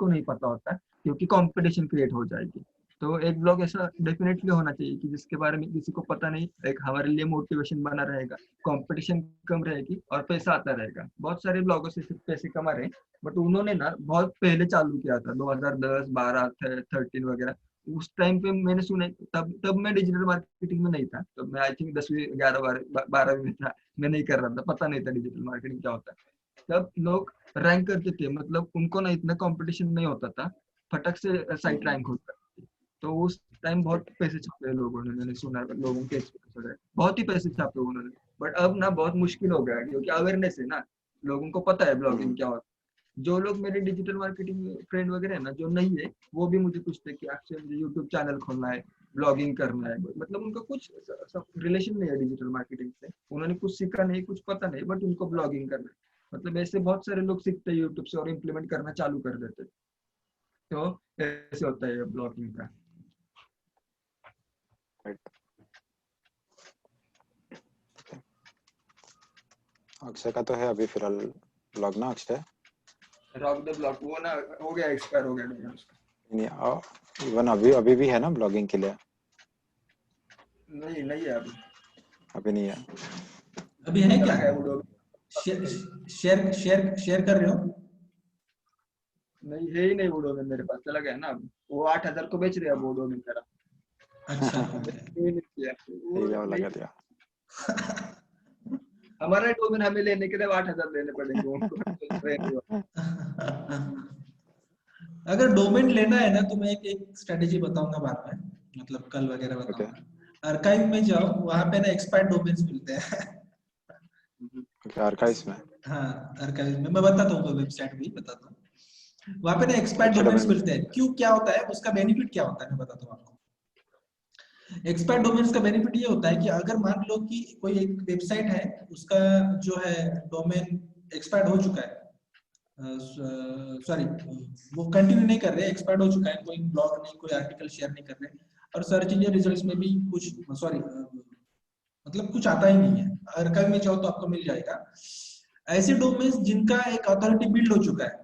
A: नहीं पता होता, क्योंकि कंपटीशन क्रिएट हो जाएगी। तो एक ब्लॉग ऐसा डेफिनेटली होना चाहिए कि जिसके बारे में किसी को पता नहीं, एक हमारे लिए मोटिवेशन बना रहेगा, कंपटीशन कम रहेगी और पैसा आता रहेगा। बहुत सारे ब्लॉगर से सिर्फ पैसे कमा रहे हैं, बट उन्होंने ना बहुत पहले चालू किया था, 2010 12 13 वगैरह। उस टाइम पे मैंने सुना, तब मैं डिजिटल मार्केटिंग में नहीं था, तब मैं आई थिंक 10वीं 11 12वीं में था। मैं नहीं कर रहा था, पता नहीं था डिजिटल मार्केटिंग क्या होता है। तब लोग रैंक करते थे, मतलब उनको ना इतना कंपटीशन नहीं होता था, फटक से साइट रैंक होता था। तो उस टाइम बहुत पैसे छापे लोगों ने, मैंने सुना है लोगों के एक्सपीरियंस वगैरह, बहुत ही पैसे छापे उन्होंने। बट अब ना बहुत मुश्किल हो गया है, क्योंकि अवेयरनेस है ना, लोगों को पता है ब्लॉगिंग क्या होता है। जो लोग मेरे डिजिटल मार्केटिंग फ्रेंड वगैरह है ना, जो नहीं है, वो भी मुझे पूछते हैं कि अक्षय मुझे यूट्यूब चैनल खोलना है, ब्लॉगिंग करना है। मतलब उनका कुछ रिलेशन नहीं है डिजिटल मार्केटिंग से, उन्होंने कुछ सीखा नहीं, कुछ पता नहीं, बट उनको ब्लॉगिंग करना है। मतलब ऐसे बहुत सारे लोग सीखते हैं यूट्यूब से और इम्प्लीमेंट करना चालू कर देते हैं। तो ऐसे होता है ब्लॉगिंग का।
D: अक्षय का तो है अभी फिलहाल ब्लॉग ना, अक्षय
A: रॉक द ब्लॉग वो ना हो गया, एक्सपायर हो गया उसका।
D: नहीं, इवन अभी भी है ना ब्लॉगिंग के लिए?
A: नहीं है
D: अभी नहीं है।
B: अभी है क्या?
A: है वो
B: शेयर कर रहे हो?
A: नहीं है ही नहीं वो डोमेन मेरे पास, चला गया ना। अब वो 8000 को बेच रहे हैं वो डोमेन मेरा।
B: अच्छा
D: लगा दिया।
A: हमारा डोमेन हमें लेने के लिए 8000 देने पड़ेंगे उनको।
B: अगर डोमेन लेना है ना, तो मैं एक स्ट्रेटेजी बताऊंगा बाद में, मतलब कल वगैरह बताऊंगा। आर्काइव में जाओ, वहां पे ना एक्सपायर्ड डोमेन्स मिलते हैं।
D: आर्काइव्स में?
B: हाँ, आर्काइव में मैं बताता हूँ, वेबसाइट भी बताता हूँ। वहां पे ना एक्सपायर्ड डोमेन्स मिलते हैं। क्यों, क्या होता है उसका बेनिफिट, क्या होता है मैं बताता हूँ आपको। एक्सपायर्ड डोमेन्स का बेनिफिट ये होता है कि अगर मान लो कि कोई एक वेबसाइट है, उसका जो है डोमेन एक्सपायर्ड हो चुका है, सॉरी वो कंटिन्यू नहीं कर रहे, एक्सपायर्ड हो चुका है, कोई ब्लॉग नहीं, कोई आर्टिकल शेयर नहीं कर रहे, और सर्च इंजन रिजल्ट्स में भी कुछ मतलब कुछ आता ही नहीं है। आर्काइव में जाओ तो आपको मिल जाएगा ऐसे डोमेन्स जिनका एक अथॉरिटी बिल्ड हो चुका है।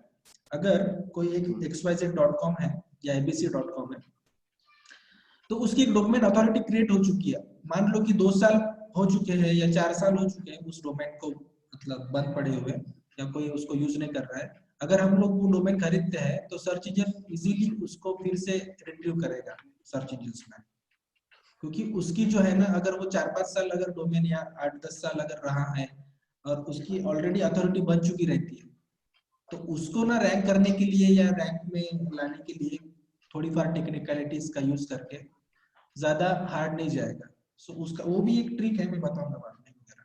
B: अगर कोई एक xyz.com है या abc.com है, तो उसकी एक डोमेन अथॉरिटी क्रिएट हो चुकी है। मान लो कि 2 साल हो चुके हैं या 4 साल हो चुके हैं उस डोमेन को मतलब बंद पड़े हुए, या कोई उसको यूज नहीं कर रहा है। अगर हम लोग वो डोमेन खरीदते हैं तो सर्च इंजन इजीली उसको फिर से रिट्रीव करेगा सर्च इंजन में, क्योंकि उसकी जो है ना, अगर वो 4-5 साल अगर डोमेन या 8-10 साल अगर रहा है और उसकी ऑलरेडी अथॉरिटी बन चुकी रहती है, तो उसको ना रैंक करने के लिए या रैंक में लाने के लिए थोड़ी बार टेक्निकलिटीज का यूज करके ज्यादा हार्ड नहीं जाएगा। सो उसका वो भी एक ट्रिक है, मैं बताऊंगा बाद में वगैरह,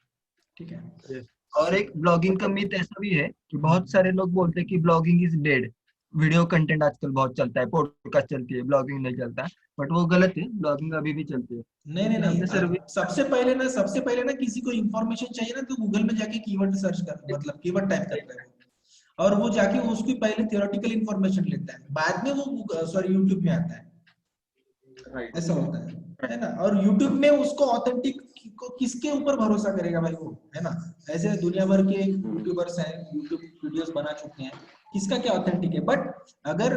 B: ठीक है।
A: और एक ब्लॉगिंग का मिथ ऐसा भी है कि बहुत सारे लोग बोलते हैं कि blogging is dead, video content आजकल बहुत चलता है, पॉडकास्ट चलती है, ब्लॉगिंग नहीं चलता। बट वो गलत है, ब्लॉगिंग अभी भी चलती है।
B: नहीं
A: हमने सर्वे
B: सबसे पहले ना किसी को इंफॉर्मेशन चाहिए ना, तो गूगल में जाके कीवर्ड सर्च कर, मतलब कीवर्ड टाइप करता है, और वो जाके उसकी पहले थियोरेटिकल इंफॉर्मेशन लेता है, बाद में वो यूट्यूब में आता है। ऐसा होता है ना। और YouTube में उसको ऑथेंटिक को किसके ऊपर भरोसा करेगा भाई, वो है ना। ऐसे दुनिया भर के यूट्यूबर्स हैं, यूट्यूब वीडियोस बना चुके हैं, किसका क्या ऑथेंटिक है। बट अगर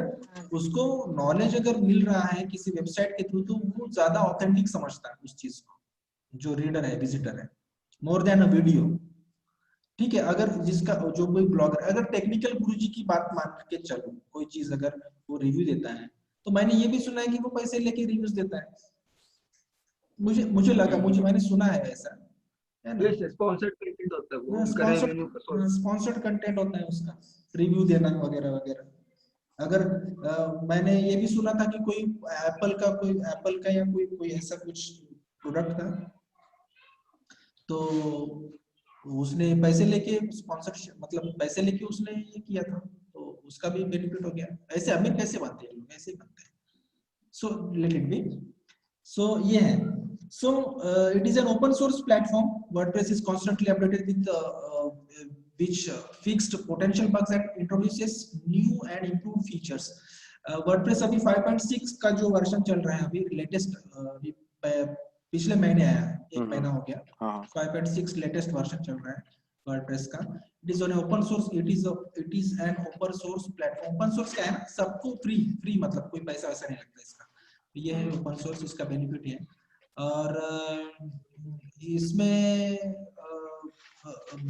B: उसको नॉलेज अगर मिल रहा है किसी वेबसाइट के थ्रू, तो वो ज्यादा ऑथेंटिक समझता है उस चीज को, जो रीडर है, विजिटर है, मोर देन अ वीडियो। ठीक है, अगर जिसका जो कोई ब्लॉगर, अगर टेक्निकल गुरुजी की बात मान के चलो, कोई चीज अगर वो रिव्यू देता है, तो मैंने ये भी सुना है कि वो पैसे लेके रिव्यूज देता है। मुझे लगा, मैंने सुना है ऐसा, है ना।
A: स्पॉन्सर्ड कंटेंट होता है, वो उनका रेवेन्यू का सोर्स।
B: स्पॉन्सर्ड कंटेंट होता है उसका, रिव्यू देना वगैरह वगैरह। अगर मैंने ये भी सुना था कि कोई एप्पल का या कोई ऐसा कुछ प्रोडक्ट था, तो उसने पैसे लेके स्पॉन्सरशिप, मतलब पैसे लेके उसने ये किया था, तो उसका भी बेनिफिट हो गया। ऐसे अमीर कैसे बनते हैं लोग, ऐसे ही बनते हैं। So let it be. So ये है। So it is an open source platform. WordPress is constantly updated with which fixed potential bugs and introduces new and improved features. WordPress अभी 5.6 का जो वर्जन चल रहा है, अभी लेटेस्ट, पिछले महीने आया है, एक महीना हो गया। 5.6 लेटेस्ट वर्जन चल रहा है। वर्डप्रेस का। It is on open source, it is an open source platform. Open source क्या है ना, सबको फ्री मतलब कोई पैसा वैसा नहीं लगता इसका, ये है ओपन सोर्स, इसका बेनिफिट है। और इसमें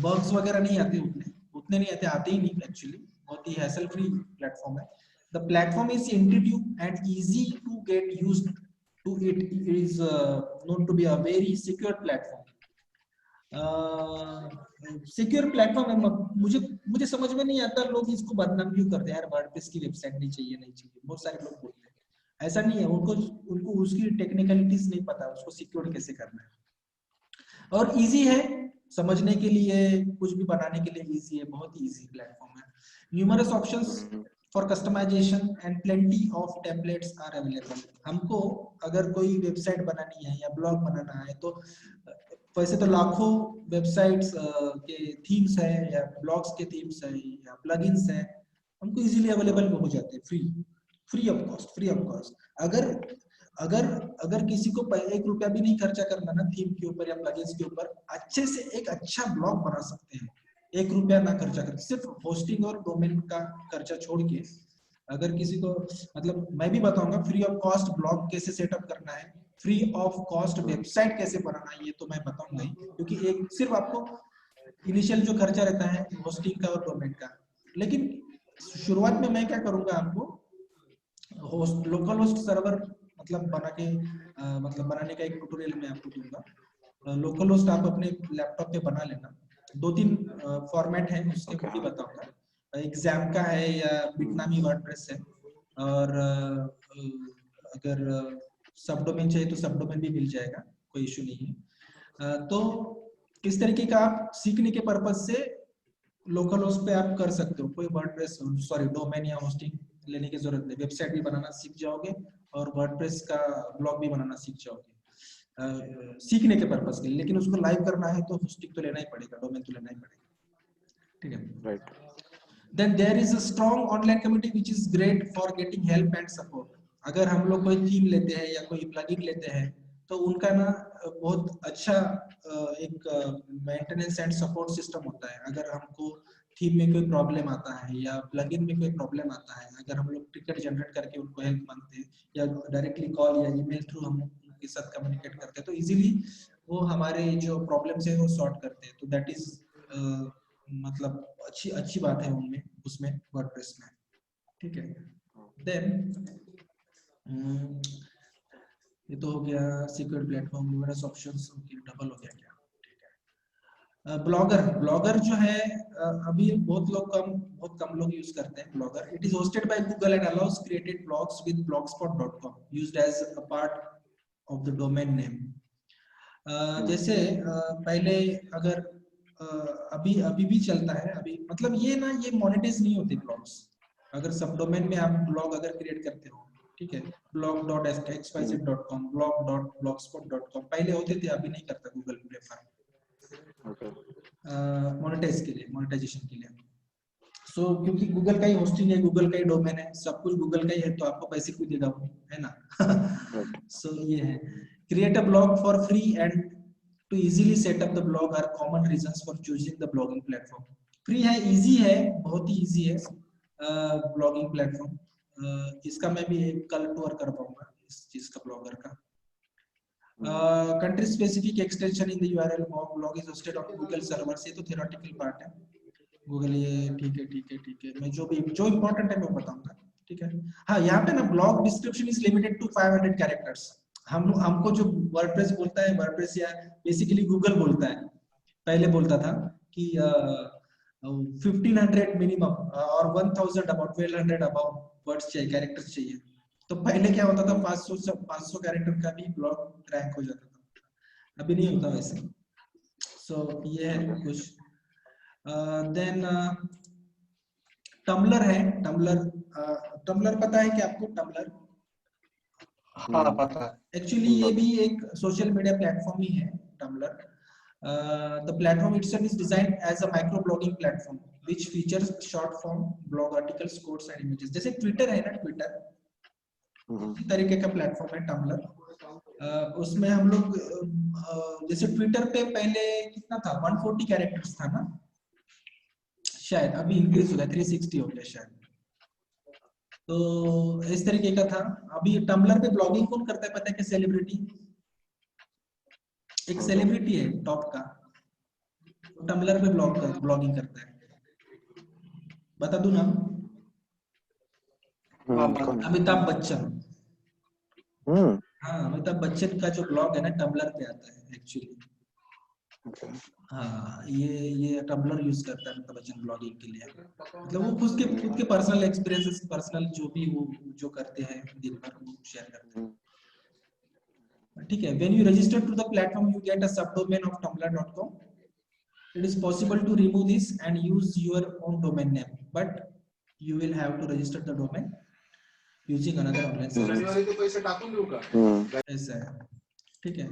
B: बग्स वगैरह नहीं आते, उतने नहीं आते ही नहीं एक्चुअली, बहुत ही हैसल फ्री प्लेटफॉर्म है। The platform is intuitive and easy to get used to. It is known to be a very secure platform. Secure platform है। मुझे समझ में नहीं आता लोग इसको बदनाम क्यों करते हैं यार, वर्डप्रेस की वेबसाइट नहीं चाहिए। बहुत सारे लोग बोलते हैं, ऐसा नहीं है, उनको उसकी टेक्निकलिटीज नहीं पता, उसको सिक्योर कैसे करना है। और इजी है समझने के लिए, कुछ भी बनाने के लिए इजी है, बहुत ही इजी प्लेटफॉर्म है। Numerous options for customization and plenty of templates are available. हमको अगर कोई वेबसाइट बनानी है या ब्लॉग बनाना है तो वैसे तो लाखों वेबसाइट्स के थीम्स है या ब्लॉग्स के थीम्स है या प्लगइन्स है, हमको इजीली अवेलेबल हो जाते हैं, फ्री ऑफ कॉस्ट। अगर किसी को 1 रुपया भी नहीं खर्चा करना ना थीम के ऊपर या प्लगइन्स के ऊपर, अच्छे से एक अच्छा ब्लॉग बना सकते हैं 1 रुपया ना खर्चा करके, सिर्फ होस्टिंग और डोमेन का खर्चा छोड़ के। अगर किसी को मतलब मैं भी बताऊंगा फ्री ऑफ कॉस्ट ब्लॉग कैसे सेटअप करना है, फ्री ऑफ कॉस्ट वेबसाइट कैसे बनाना है, ये तो मैं बताऊंगा ही, क्योंकि एक सिर्फ आपको इनिशियल जो खर्चा रहता है होस्टिंग का और डोमेन का। लेकिन शुरुआत में मैं क्या करूंगा, आपको लोकल होस्ट सर्वर मतलब बनाने का एक ट्यूटोरियल मैं आपको दूंगा। लोकल होस्ट आप अपने लैपटॉप पे बना लेना, 2-3 फॉर्मेट है उसके भी बताऊंगा, एग्जाम का है या बिटनामी वर्डप्रेस है। और अगर सब डोमेन चाहिए तो सब डोमेन भी मिल जाएगा, कोई इशू नहीं है। तो इस तरीके का आप सीखने के पर्पज से लोकल होस्ट पे आप कर सकते हो, कोई वर्डप्रेस डोमेन या होस्टिंग लेने की जरूरत नहीं, वेबसाइट भी बनाना सीख जाओगे और वर्डप्रेस का ब्लॉग भी बनाना सीख जाओगे सीखने के पर्पज के लिए। लेकिन उसको लाइव करना है तो होस्टिंग तो लेना ही पड़ेगा, डोमेन तो लेना ही पड़ेगा, ठीक है, right. Then there is a strong online community which is great for getting help and support. अगर हम लोग कोई थीम लेते हैं या कोई प्लगइन लेते हैं तो उनका ना बहुत अच्छा एक मेंटेनेंस एंड सपोर्ट सिस्टम होता है। अगर हमको थीम में कोई प्रॉब्लम आता है या प्लगइन में कोई प्रॉब्लम आता है, अगर हम लोग टिकट जनरेट करके उनको हेल्प मांगते हैं या डायरेक्टली कॉल या ईमेल थ्रू हम उनके साथ कम्युनिकेट करते हैं, तो इजीली वो हमारे जो प्रॉब्लम्स है वो सॉर्ट करते हैं। तो दैट इज मतलब अच्छी बात है उनमें, उसमें वर्डप्रेस में, ठीक है। देन ये तो हो गया secure platform, numerous options, okay, double हो गया क्या, ठीक है। ब्लॉगर जो है अभी बहुत कम लोग यूज करते हैं blogger. It is hosted by Google and allows created blogs with blogspot.com used as a part of the domain name. जैसे पहले अगर अभी भी चलता है, अभी मतलब ये मोनेटाइज नहीं होते ब्लॉग्स। अगर सब डोमेन में आप ब्लॉग अगर क्रिएट करते हो, ठीक है, blog.xyz.com, blog.blogspot.com पहले होते थे, अभी नहीं करता गूगल प्रेफर मोनेटाइजेशन के लिए। सो क्योंकि गूगल का ही होस्टिंग है, गूगल का ही डोमेन है, सब कुछ गूगल का ही है, तो आपको पैसे क्यों देगा वो, है ना। सो ये है, create a blog for free and to easily set up the blog are common reasons for choosing the blogging platform. Free है, इजी है, बहुत ही इजी है ब्लॉगिंग प्लेटफॉर्म। इसका मैं भी एक कल टूर कर पाऊंगा इस चीज का, ब्लॉगर का। Country specific extension in the URL of blog is hosted on Google servers, ये तो थ्योरेटिकल पार्ट है गूगल, ये ठीक है, मैं जो इंपॉर्टेंट है मैं बताऊंगा, ठीक है। हाँ, यहाँ पे ना blog description is limited to 500 characters. हमको जो वर्डप्रेस बोलता है, वर्डप्रेस या बेसिकली गूगल बोलता है, पहले बोलता था कि 1500 मिनिमम और 1000 अबाउट 1200 अबाउट वर्ड्स चाहिए, कैरेक्टर्स चाहिए। तो पहले क्या होता था, 500 कैरेक्टर का भी ब्लॉग रैंक हो जाता था, अभी नहीं होता वैसे। सो ये है कुछ। देन टम्बलर है, टम्बलर पता है क्या आपको, टम्बलर?
C: हाँ पता है।
B: एक्चुअली ये भी एक सोशल मीडिया प्लेटफॉर्म ही है, tumbler. The platform itself is designed as a micro blogging platform which features short form blog articles, quotes and images. जैसे ट्विटर है ना, ट्विटर इसी तरीके का प्लेटफॉर्म है टम्बलर। उसमें हम लोग जैसे ट्विटर पे पहले कितना था, 140 कैरेक्टर्स था ना, शायद अभी इंक्रीज हो गया, 360 हो गया शायद। तो इस तरीके का था। अभी टम्बलर पे ब्लॉगिंग कौन करता है पता है क्या? सेलिब्रिटी, एक सेलिब्रिटी है टॉप का, टम्बलर पे ब्लॉगिंग करता है। बता दूं नाम?
D: कौन?
B: अमिताभ बच्चन।
D: हम्म।
B: हाँ, अमिताभ बच्चन का जो ब्लॉग है ना टम्बलर पे आता है एक्चुअली।
D: Okay.
B: हाँ, ये टम्बलर यूज करता है अमिताभ बच्चन ब्लॉगिंग के लिए। मतलब वो खुद के पर्सनल एक्सपीरियंसेस, पर्सनल जो भी वो जो करते हैं दिन भर वो शेयर करते हैं। ठीक है। When you register to the platform, you get a subdomain of tumblr.com. It is possible to remove this and use your own domain name, but you will have to register the domain using another online service. ऐसा है, ठीक है।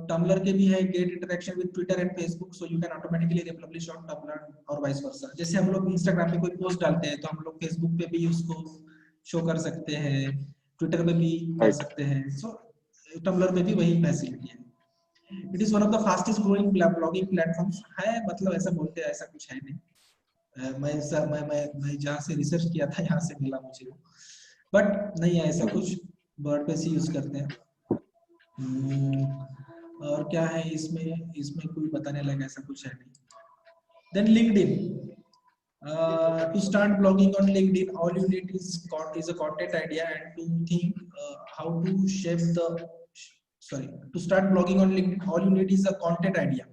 B: Tumbler के भी है get interaction with Twitter and Facebook, so you can automatically republish on Tumblr और vice versa. जैसे हम लोग इंस्टाग्राम पे कोई पोस्ट डालते हैं तो हम लोग फेसबुक पे भी उसको शो कर सकते हैं, ट्विटर पे भी कर सकते हैं। सो टम्बलर पे भी वही फैसिलिटी है। It is one of the fastest growing blogging platforms है, मतलब ऐसा बोलते हैं, ऐसा कुछ है नहीं। मैं जहाँ से रिसर्च किया था यहाँ से मिला मुझे, बट नहीं है ऐसा कुछ, वर्डप्रेस ही यूज करते हैं। और क्या है इसमें कोई बताने लगा ऐसा कुछ है नहीं। Then LinkedIn, to start blogging on LinkedIn, all you need is a content idea and to think how to shape the to start blogging on LinkedIn, all you need is a content idea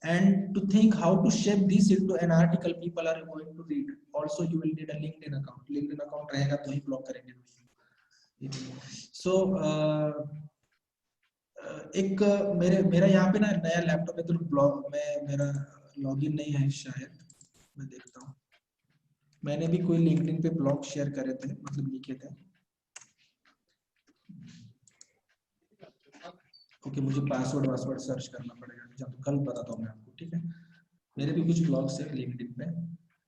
B: and to think how to shape this into an article people are going to read. Also you will need a LinkedIn account. LinkedIn account रहेगा तो ही blog करेंगे। So एक मेरा यहाँ पे ना नया laptop है तो ब्लॉग में मेरा लॉगिन नहीं है शायद, मैं देखता हूँ। मैंने भी कोई लिंक्डइन पे ब्लॉग शेयर करे थे, मतलब लिखे थे। ओके, मुझे पासवर्ड सर्च करना पड़ेगा, जब कल बताता हूँ मैं आपको, ठीक है। मेरे भी कुछ ब्लॉग्स है लिंक्डइन पे।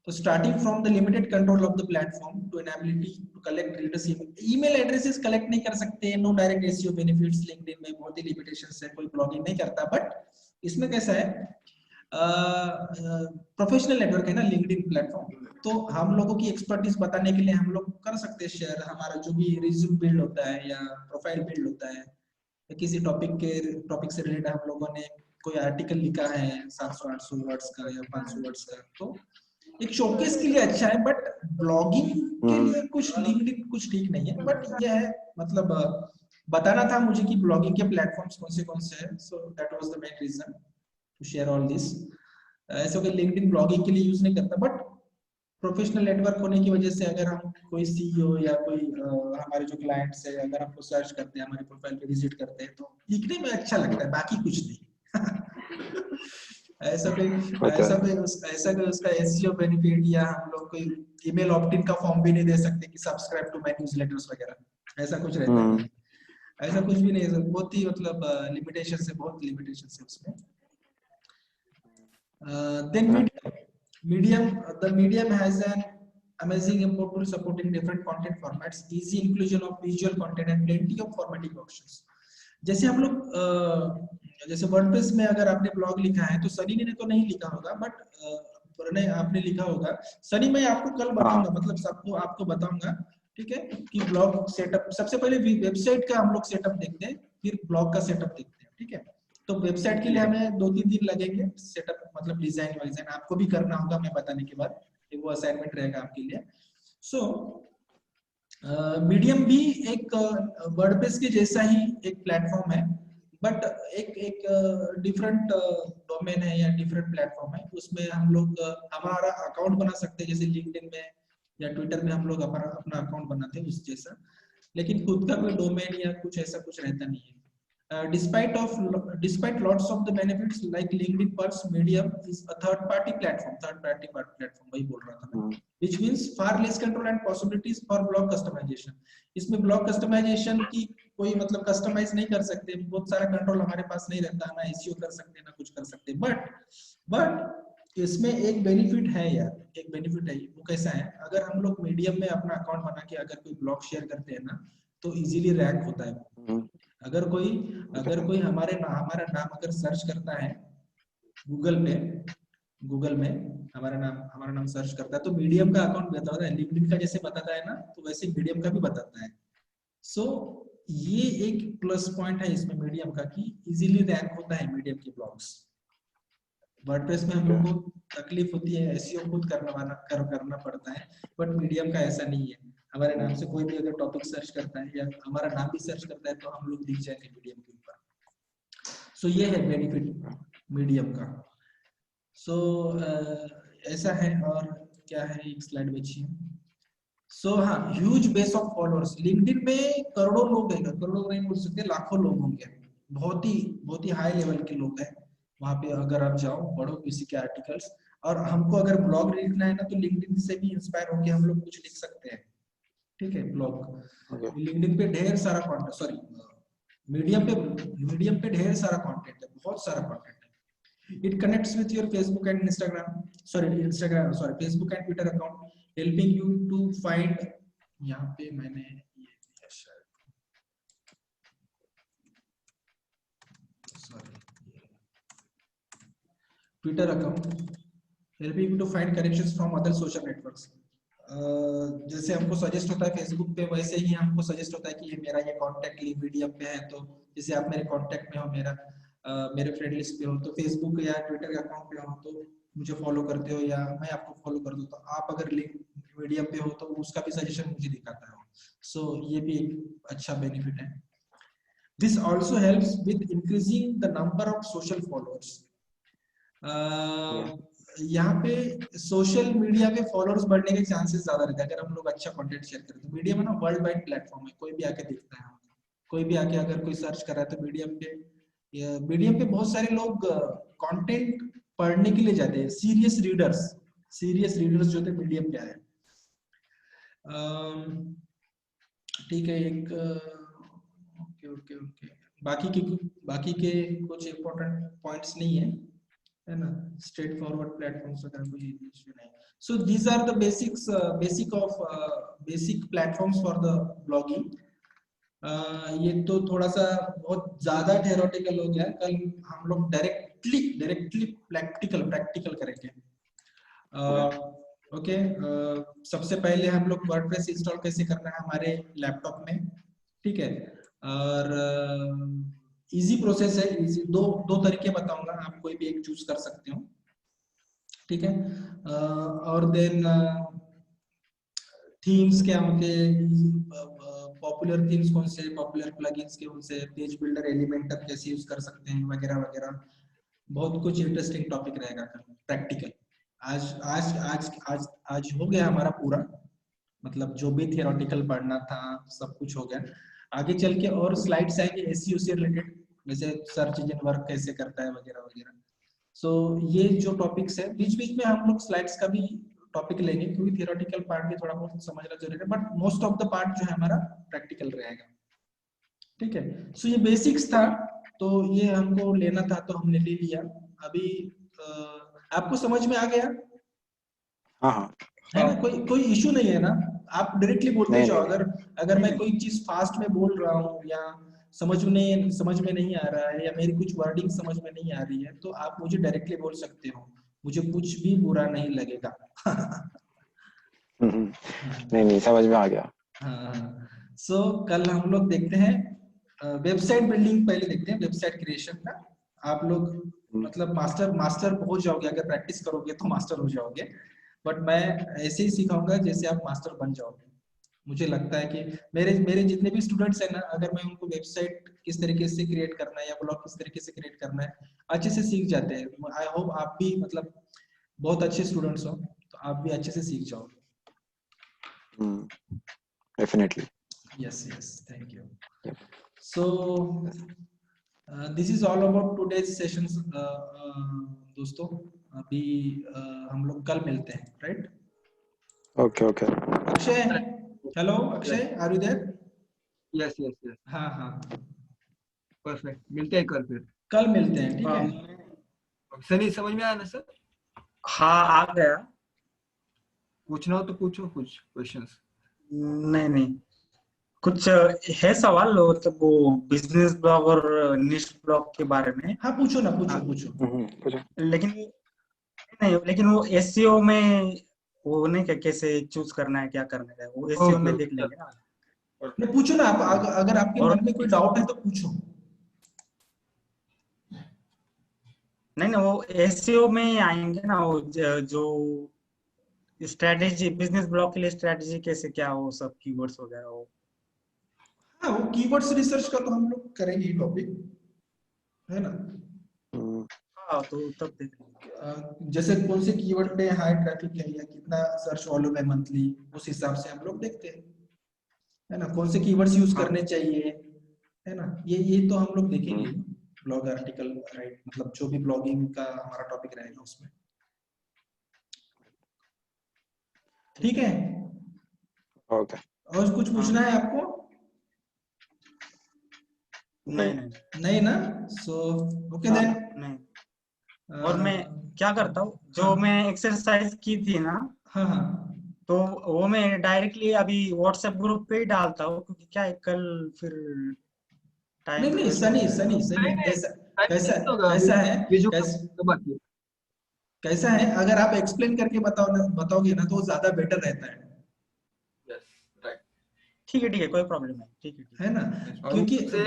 B: तो starting from the limited control of the platform to an ability to collect readers email addresses collect नहीं कर सकते, no direct SEO benefits. LinkedIn में बहुत ही लिमिटेशंस है, कोई ब्लॉगिंग नहीं करता। बट इसमें कैसा है, प्रोफेशनल नेटवर्क है ना लिंक्डइन प्लेटफॉर्म, तो हम लोगों की एक्सपर्टीज बताने के लिए हम लोग कर सकते हैं शेयर। हमारा जो भी रिज्यूम बिल्ड होता है या प्रोफाइल बिल्ड होता है, या किसी टॉपिक से रिलेटेड हम लोगों ने कोई आर्टिकल लिखा है 700-800 वर्ड्स का या 500 वर्ड्स का, तो एक शोकेस के लिए अच्छा है। बट ब्लॉगिंग के लिए कुछ लिंक्डइन कुछ ठीक नहीं है। बट ये है, मतलब बताना था मुझे कि ब्लॉगिंग के प्लेटफॉर्म्स कौन से हैं। So that was the main reason to share all this. ऐसा कोई लिंक्डइन ब्लॉगिंग के लिए यूज नहीं करता, बट प्रोफेशनल नेटवर्क होने की वजह से अगर हम कोई सीईओ या कोई हमारे जो क्लाइंट्स है, अगर हमको सर्च करते हैं, हमारे प्रोफाइल पे विजिट करते हैं, तो लिखने में अच्छा लगता है, बाकी कुछ नहीं। ऐसा कोई उसका एसईओ बेनिफिट या हम लोग कोई ईमेल ऑप्ट इन का फॉर्म भी नहीं दे सकते कि सब्सक्राइब टू माय न्यूज़लेटर्स वगैरह, ऐसा कुछ रहता है। ऐसा कुछ भी नहीं है, बहुत ही मतलब लिमिटेशंस है, बहुत लिमिटेशंस है उसमें। Then medium has an amazing portal supporting different content formats, easy inclusion of visual content and plenty of formatting options. जैसे हम लोग जैसे वर्डप्रेस में अगर आपने ब्लॉग लिखा है तो सनी ने तो नहीं लिखा होगा, बट प्रणय आपने लिखा होगा। सनी मैं आपको कल बताऊंगा, मतलब सबको आपको बताऊंगा, ठीक है, कि ब्लॉग सेटअप सबसे पहले वेबसाइट का हम लोग सेटअप देखते हैं, फिर ब्लॉग का सेटअप देखते हैं, ठीक है। तो वेबसाइट के लिए हमें 2-3 दिन लगेंगे सेटअप, मतलब डिजाइन आपको भी करना होगा, मैं बताने के बाद वो असाइनमेंट रहेगा आपके लिए। सो मीडियम भी एक वर्डप्रेस के जैसा ही एक प्लेटफॉर्म है, बट एक डिफरेंट डोमेन है या डिफरेंट प्लेटफॉर्म है। उसमें हम लोग हमारा अकाउंट बना सकते हैं, जैसे लिंक्डइन में या ट्विटर में हम लोग अपना अकाउंट बनाते हैं उस जैसा, लेकिन खुद का कोई डोमेन या कुछ ऐसा कुछ रहता नहीं है। Despite lots of the benefits like LinkedIn Pulse, Medium is a third party platform वही बोल रहा था मैं, which means far less control and possibilities for blog customization. इसमें blog customization की कोई मतलब कस्टमाइज नहीं कर सकते, बहुत सारा कंट्रोल हमारे पास नहीं रहता, ना एसईओ कर सकते ना कुछ कर सकते। बट इसमें एक बेनिफिट है यार, एक बेनिफिट है। वो कैसा है, अगर हम लोग मीडियम में अपना अकाउंट बना के अगर कोई ब्लॉग शेयर करते हैं ना, तो इजीली रैंक होता है। अगर कोई हमारा नाम अगर सर्च करता है गूगल पे, गूगल में हमारा नाम सर्च करता है तो मीडियम का अकाउंट बताता है, लिंक्डइन का जैसे बताता है ना तो वैसे मीडियम का भी बताता है। सो ये एक प्लस पॉइंट है इसमें मीडियम का कि इजीली रैंक होता है मीडियम के ब्लॉग्स। वर्डप्रेस में हम लोग को तकलीफ होती है, एसईओ खुद करना पड़ता है, बट मीडियम का ऐसा नहीं है। हमारे नाम से कोई भी अगर टॉपिक सर्च करता है या हमारा नाम भी सर्च करता है तो हम लोग दिख जाएंगे मीडियम के ऊपर। सो ये है बेनिफिट मीडियम का। सो ऐसा है। और क्या है, एक स्लाइड बची है। सो हाँ, huge base of followers. LinkedIn में करोड़ों लोग हैं, करोड़ों नहीं बोल सकते, लाखों लोग होंगे, बहुत ही हाई लेवल के लोग हैं वहां पे। अगर आप जाओ पढ़ो किसी के आर्टिकल्स, और हमको अगर ब्लॉग लिखना है ना तो लिंक्डइन से भी इंस्पायर होकर हम लोग कुछ लिख सकते हैं, ठीक है। ब्लॉग लिंक्डइन पे ढेर सारा कंटेंट, सॉरी मीडियम पे ढेर सारा कंटेंट है, बहुत सारा कंटेंट है। It connects with your Facebook and Instagram, Facebook and Twitter account, helping you to find, यहाँ पे मैंने ये दिया शायद, sorry, Twitter account helping you to find connections from other social networks. जैसे हमको सजेस्ट होता है फेसबुक पे, वैसे ही हमको सजेस्ट होता है कि ये मेरा ये कांटेक्ट मीडियम पे है, तो जैसे आप मेरे कांटेक्ट में हो, मेरे फ्रेंड लिस्ट पे हो, तो फेसबुक या ट्विटर अकाउंट पे हो तो मुझे फॉलो करते हो, या मैं आपको फॉलो कर दूं तो आप अगर लिंक मीडियम पे हो तो उसका भी सजेशन मुझे दिखाता है। सो ये भी एक अच्छा बेनिफिट है। This also helps with increasing the number of social followers. यहाँ पे सोशल मीडिया पे फॉलोअर्स बढ़ने के चांसेस ज्यादा रहते हैं अगर हम लोग अच्छा कंटेंट शेयर करें तो। मीडियम है ना, वर्ल्ड वाइड प्लेटफॉर्म है, कोई भी आके देखता है, कोई भी आके अगर कोई सर्च कर रहा है तो मीडियम पे बहुत सारे लोग कंटेंट पढ़ने के लिए जाते हैं। सीरियस रीडर्स जो थे मीडियम पे आए। ठीक है, एक ओके बाकी के कुछ इंपॉर्टेंट पॉइंट्स नहीं है ना, स्ट्रेट फॉरवर्ड प्लेटफॉर्म्स वगैरह कोई इशू नहीं। So these are the basic platforms for the blogging. ये तो थोड़ा सा बहुत ज्यादा थ्योरेटिकल हो गया, कल हम लोग डायरेक्टली प्रैक्टिकल करेंगे। ओके, सबसे पहले हम लोग वर्डप्रेस इंस्टॉल कैसे करना है हमारे लैपटॉप में, ठीक है। और इजी प्रोसेस है, इजी दो तरीके बताऊंगा, आप कोई भी एक चूज कर सकते हो, ठीक है। और देन थीम्स क्या होते हैं, पॉपुलर थीम्स कौन से, पॉपुलर प्लगइन्स कौन से, पेज बिल्डर एलिमेंटर कैसे यूज कर सकते हैं, वगैरह वगैरह। बहुत कुछ इंटरेस्टिंग टॉपिक रहेगा कल प्रैक्टिकल। आज हो गया हमारा पूरा, मतलब जो भी थियोरेटिकल पढ़ना था सब कुछ हो गया। आगे चल के और स्लाइड्स आएंगे एसईओ से रिलेटेड, जैसे सर्च इंजन वर्क कैसे करता है वगैरह वगैरह। सो ये जो टॉपिक्स है, बीच बीच में हम लोग स्लाइड्स का भी टॉपिक लेंगे, क्योंकि थियोरेटिकल पार्ट भी थोड़ा बहुत समझना जरूरी है, but most of the part जो है हमारा प्रैक्टिकल रहेगा, ठीक है। सो ये बेसिक्स था, तो ये हमको लेना था तो हमने ले लिया। अभी आपको समझ में आ गया?
D: हाँ
B: है ना, कोई इशू नहीं है ना, आप डायरेक्टली बोलते जाओ। अगर मैं कोई चीज फास्ट में बोल रहा हूँ या समझ में नहीं आ रहा है, या मेरी कुछ वर्डिंग समझ में नहीं आ रही है, तो आप मुझे डायरेक्टली बोल सकते हो, मुझे कुछ भी बुरा नहीं लगेगा।
D: नहीं समझ में आ गया।
B: हाँ, सो कल हम लोग देखते हैं वेबसाइट बिल्डिंग, पहले देखते हैं वेबसाइट क्रिएशन का। आप लोग मतलब मास्टर पहुंच जाओगे, अगर प्रैक्टिस करोगे तो मास्टर हो जाओगे, बट मैं ऐसे ही सिखाऊंगा जैसे आप मास्टर बन जाओगे। मुझे लगता है कि मेरे जितने भी स्टूडेंट्स हैं ना, अगर मैं उनको वेबसाइट किस तरीके से क्रिएट करना है या ब्लॉग किस तरीके से क्रिएट करना है अच्छे से सीख जाते हैं। आई होप आप भी मतलब बहुत अच्छे स्टूडेंट्स हो, तो आप भी अच्छे से सीख जाओगे।
D: Definitely.
B: Yes, thank you. So this is all about today's sessions, दोस्तों। अभी हम लोग कल मिलते हैं, right?
D: Okay.
B: Akshay, hello Akshay, are you there?
A: Yes.
B: हाँ,
A: परफेक्ट, मिलते हैं कल फिर।
B: कल मिलते हैं, ठीक है।
A: सनी, समझ में आया ना सर?
C: हाँ, आ गया।
A: पूछना हो तो पूछो कुछ क्वेश्चंस।
C: नहीं, कुछ है सवाल, मतलब वो बिजनेस ब्लॉग और निश ब्लॉग के बारे में।
B: हाँ, पूछो ना, पूछो।
C: लेकिन नहीं, लेकिन वो एसईओ में वो नहीं क्या, कैसे चूज करना है, क्या करना है, वो एसईओ में देख लेंगे ना।
B: नहीं, पूछो ना आप, अगर आपके
C: और
B: मन में कोई डाउट है तो पूछो।
C: नहीं, वो एसईओ में ही आएंगे ना, वो जो स्ट्रेटेजी, बिजनेस ब्लॉग के लिए स्ट्रेटेजी कैसे, क्या वो सब कीवर्ड्स वगैरह वो।
B: हाँ, वो कीवर्ड्स रिसर्च का तो हम लोग करेंगे ही टॉपिक, है ना।
C: हाँ, तो तब देख लेंगे।
B: जैसे कौन से कीवर्ड पे हाई ट्रैफिक है या कितना सर्च वॉल्यूम है मंथली, उस हिसाब से हम लोग देखते हैं, है ना। कौन से कीवर्ड्स यूज
C: हाँ।
B: करने चाहिए, है ना। ये तो हम लोग देखेंगे
D: हम्म।
B: ब्लॉग आर्टिकल, राइट, मतलब जो भी ब्लॉगिंग का हमारा टॉपिक रहेगा उसमें। ठीक है,
D: ओके।
B: और कुछ पूछना है आपको?
C: नहीं नहीं
B: नहीं ना, सो ओके
D: हाँ।
B: देन।
C: और मैं क्या करता हूँ, जो
B: हाँ
C: मैं एक्सरसाइज की थी ना,
B: हाँ हाँ,
C: तो वो मैं डायरेक्टली अभी व्हाट्सएप ग्रुप पे ही डालता हूँ, क्योंकि क्या है, कल फिर
B: नहीं
C: टाइम
B: नहीं,
C: वेस्ट हो
B: सनी
C: जाएगा।
B: सनी सनी,
A: नहीं नहीं
B: कैसा कैसा
A: नहीं होगा अभी,
B: कैसा है,
A: विजुअल
B: कैसा
A: तो बाकी है।
B: कैसा है, अगर आप एक्सप्लेन करके बताओगे ना तो वो ज्यादा बेटर रहता
A: यस राइट।
C: ठीक है, कोई प्रॉब्लम नहीं, ठीक है।
B: है ना।
A: और
B: क्योंकि
A: उससे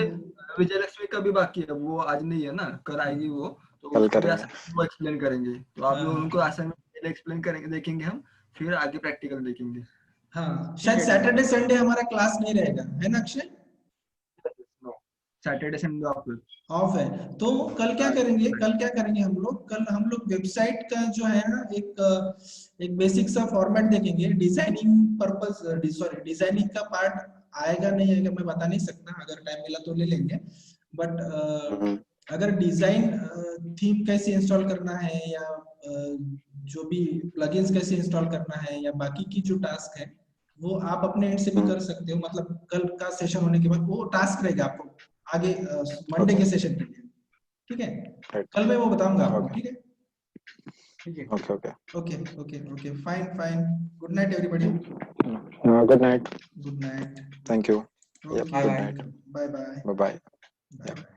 A: विजयलक्ष्मी का भी बाकी है, वो आज नहीं है ना, कल आएगी वो, तो
D: कल
A: उसको भी
D: करेंगे।
A: आसान वो एक्सप्लेन करेंगे, तो आप लोग उनको
B: हाँ
A: आसान में पहले एक्सप्लेन करेंगे, देखेंगे हम, फिर आगे प्रैक्टिकल देखेंगे।
B: हाँ,
C: ठीक
B: शायद
C: है, ठीक है।
B: सैटरडे संडे हमारा क्लास नहीं रहेगा, है ना Akshay,
A: Saturday Sunday off.
B: Of है। तो कल क्या करेंगे, कल हम लोग वेबसाइट का जो है ना, एक बेसिक सा फॉर्मेट देखेंगे, डिजाइनिंग पर्पस, सॉरी डिजाइनिंग का पार्ट आएगा नहीं आएगा मैं बता नहीं सकता, अगर टाइम मिला तो ले लेंगे। बट
D: हम्म।
B: अगर डिजाइन थीम कैसे इंस्टॉल करना है, या जो भी प्लगइन्स कैसे इंस्टॉल करना है, या बाकी की जो टास्क है वो आप अपने एंड से भी कर सकते हो, मतलब कल का सेशन होने के बाद वो टास्क रहेगा आपको आगे मंडे
D: ओके।
B: के सेशन के लिए। ठीक है,
D: राइट।
B: कल मैं वो बताऊंगा आपको,
D: ओके।
B: ठीक है।
C: ठीक है।
D: Okay. Okay.
B: Okay okay okay, fine fine, good night everybody,
D: good night.
B: Good night.
D: Thank you. Yup,
B: okay,
C: bye
D: good
C: bye.
D: Night.
B: Bye bye,
D: bye bye.
B: Bye bye.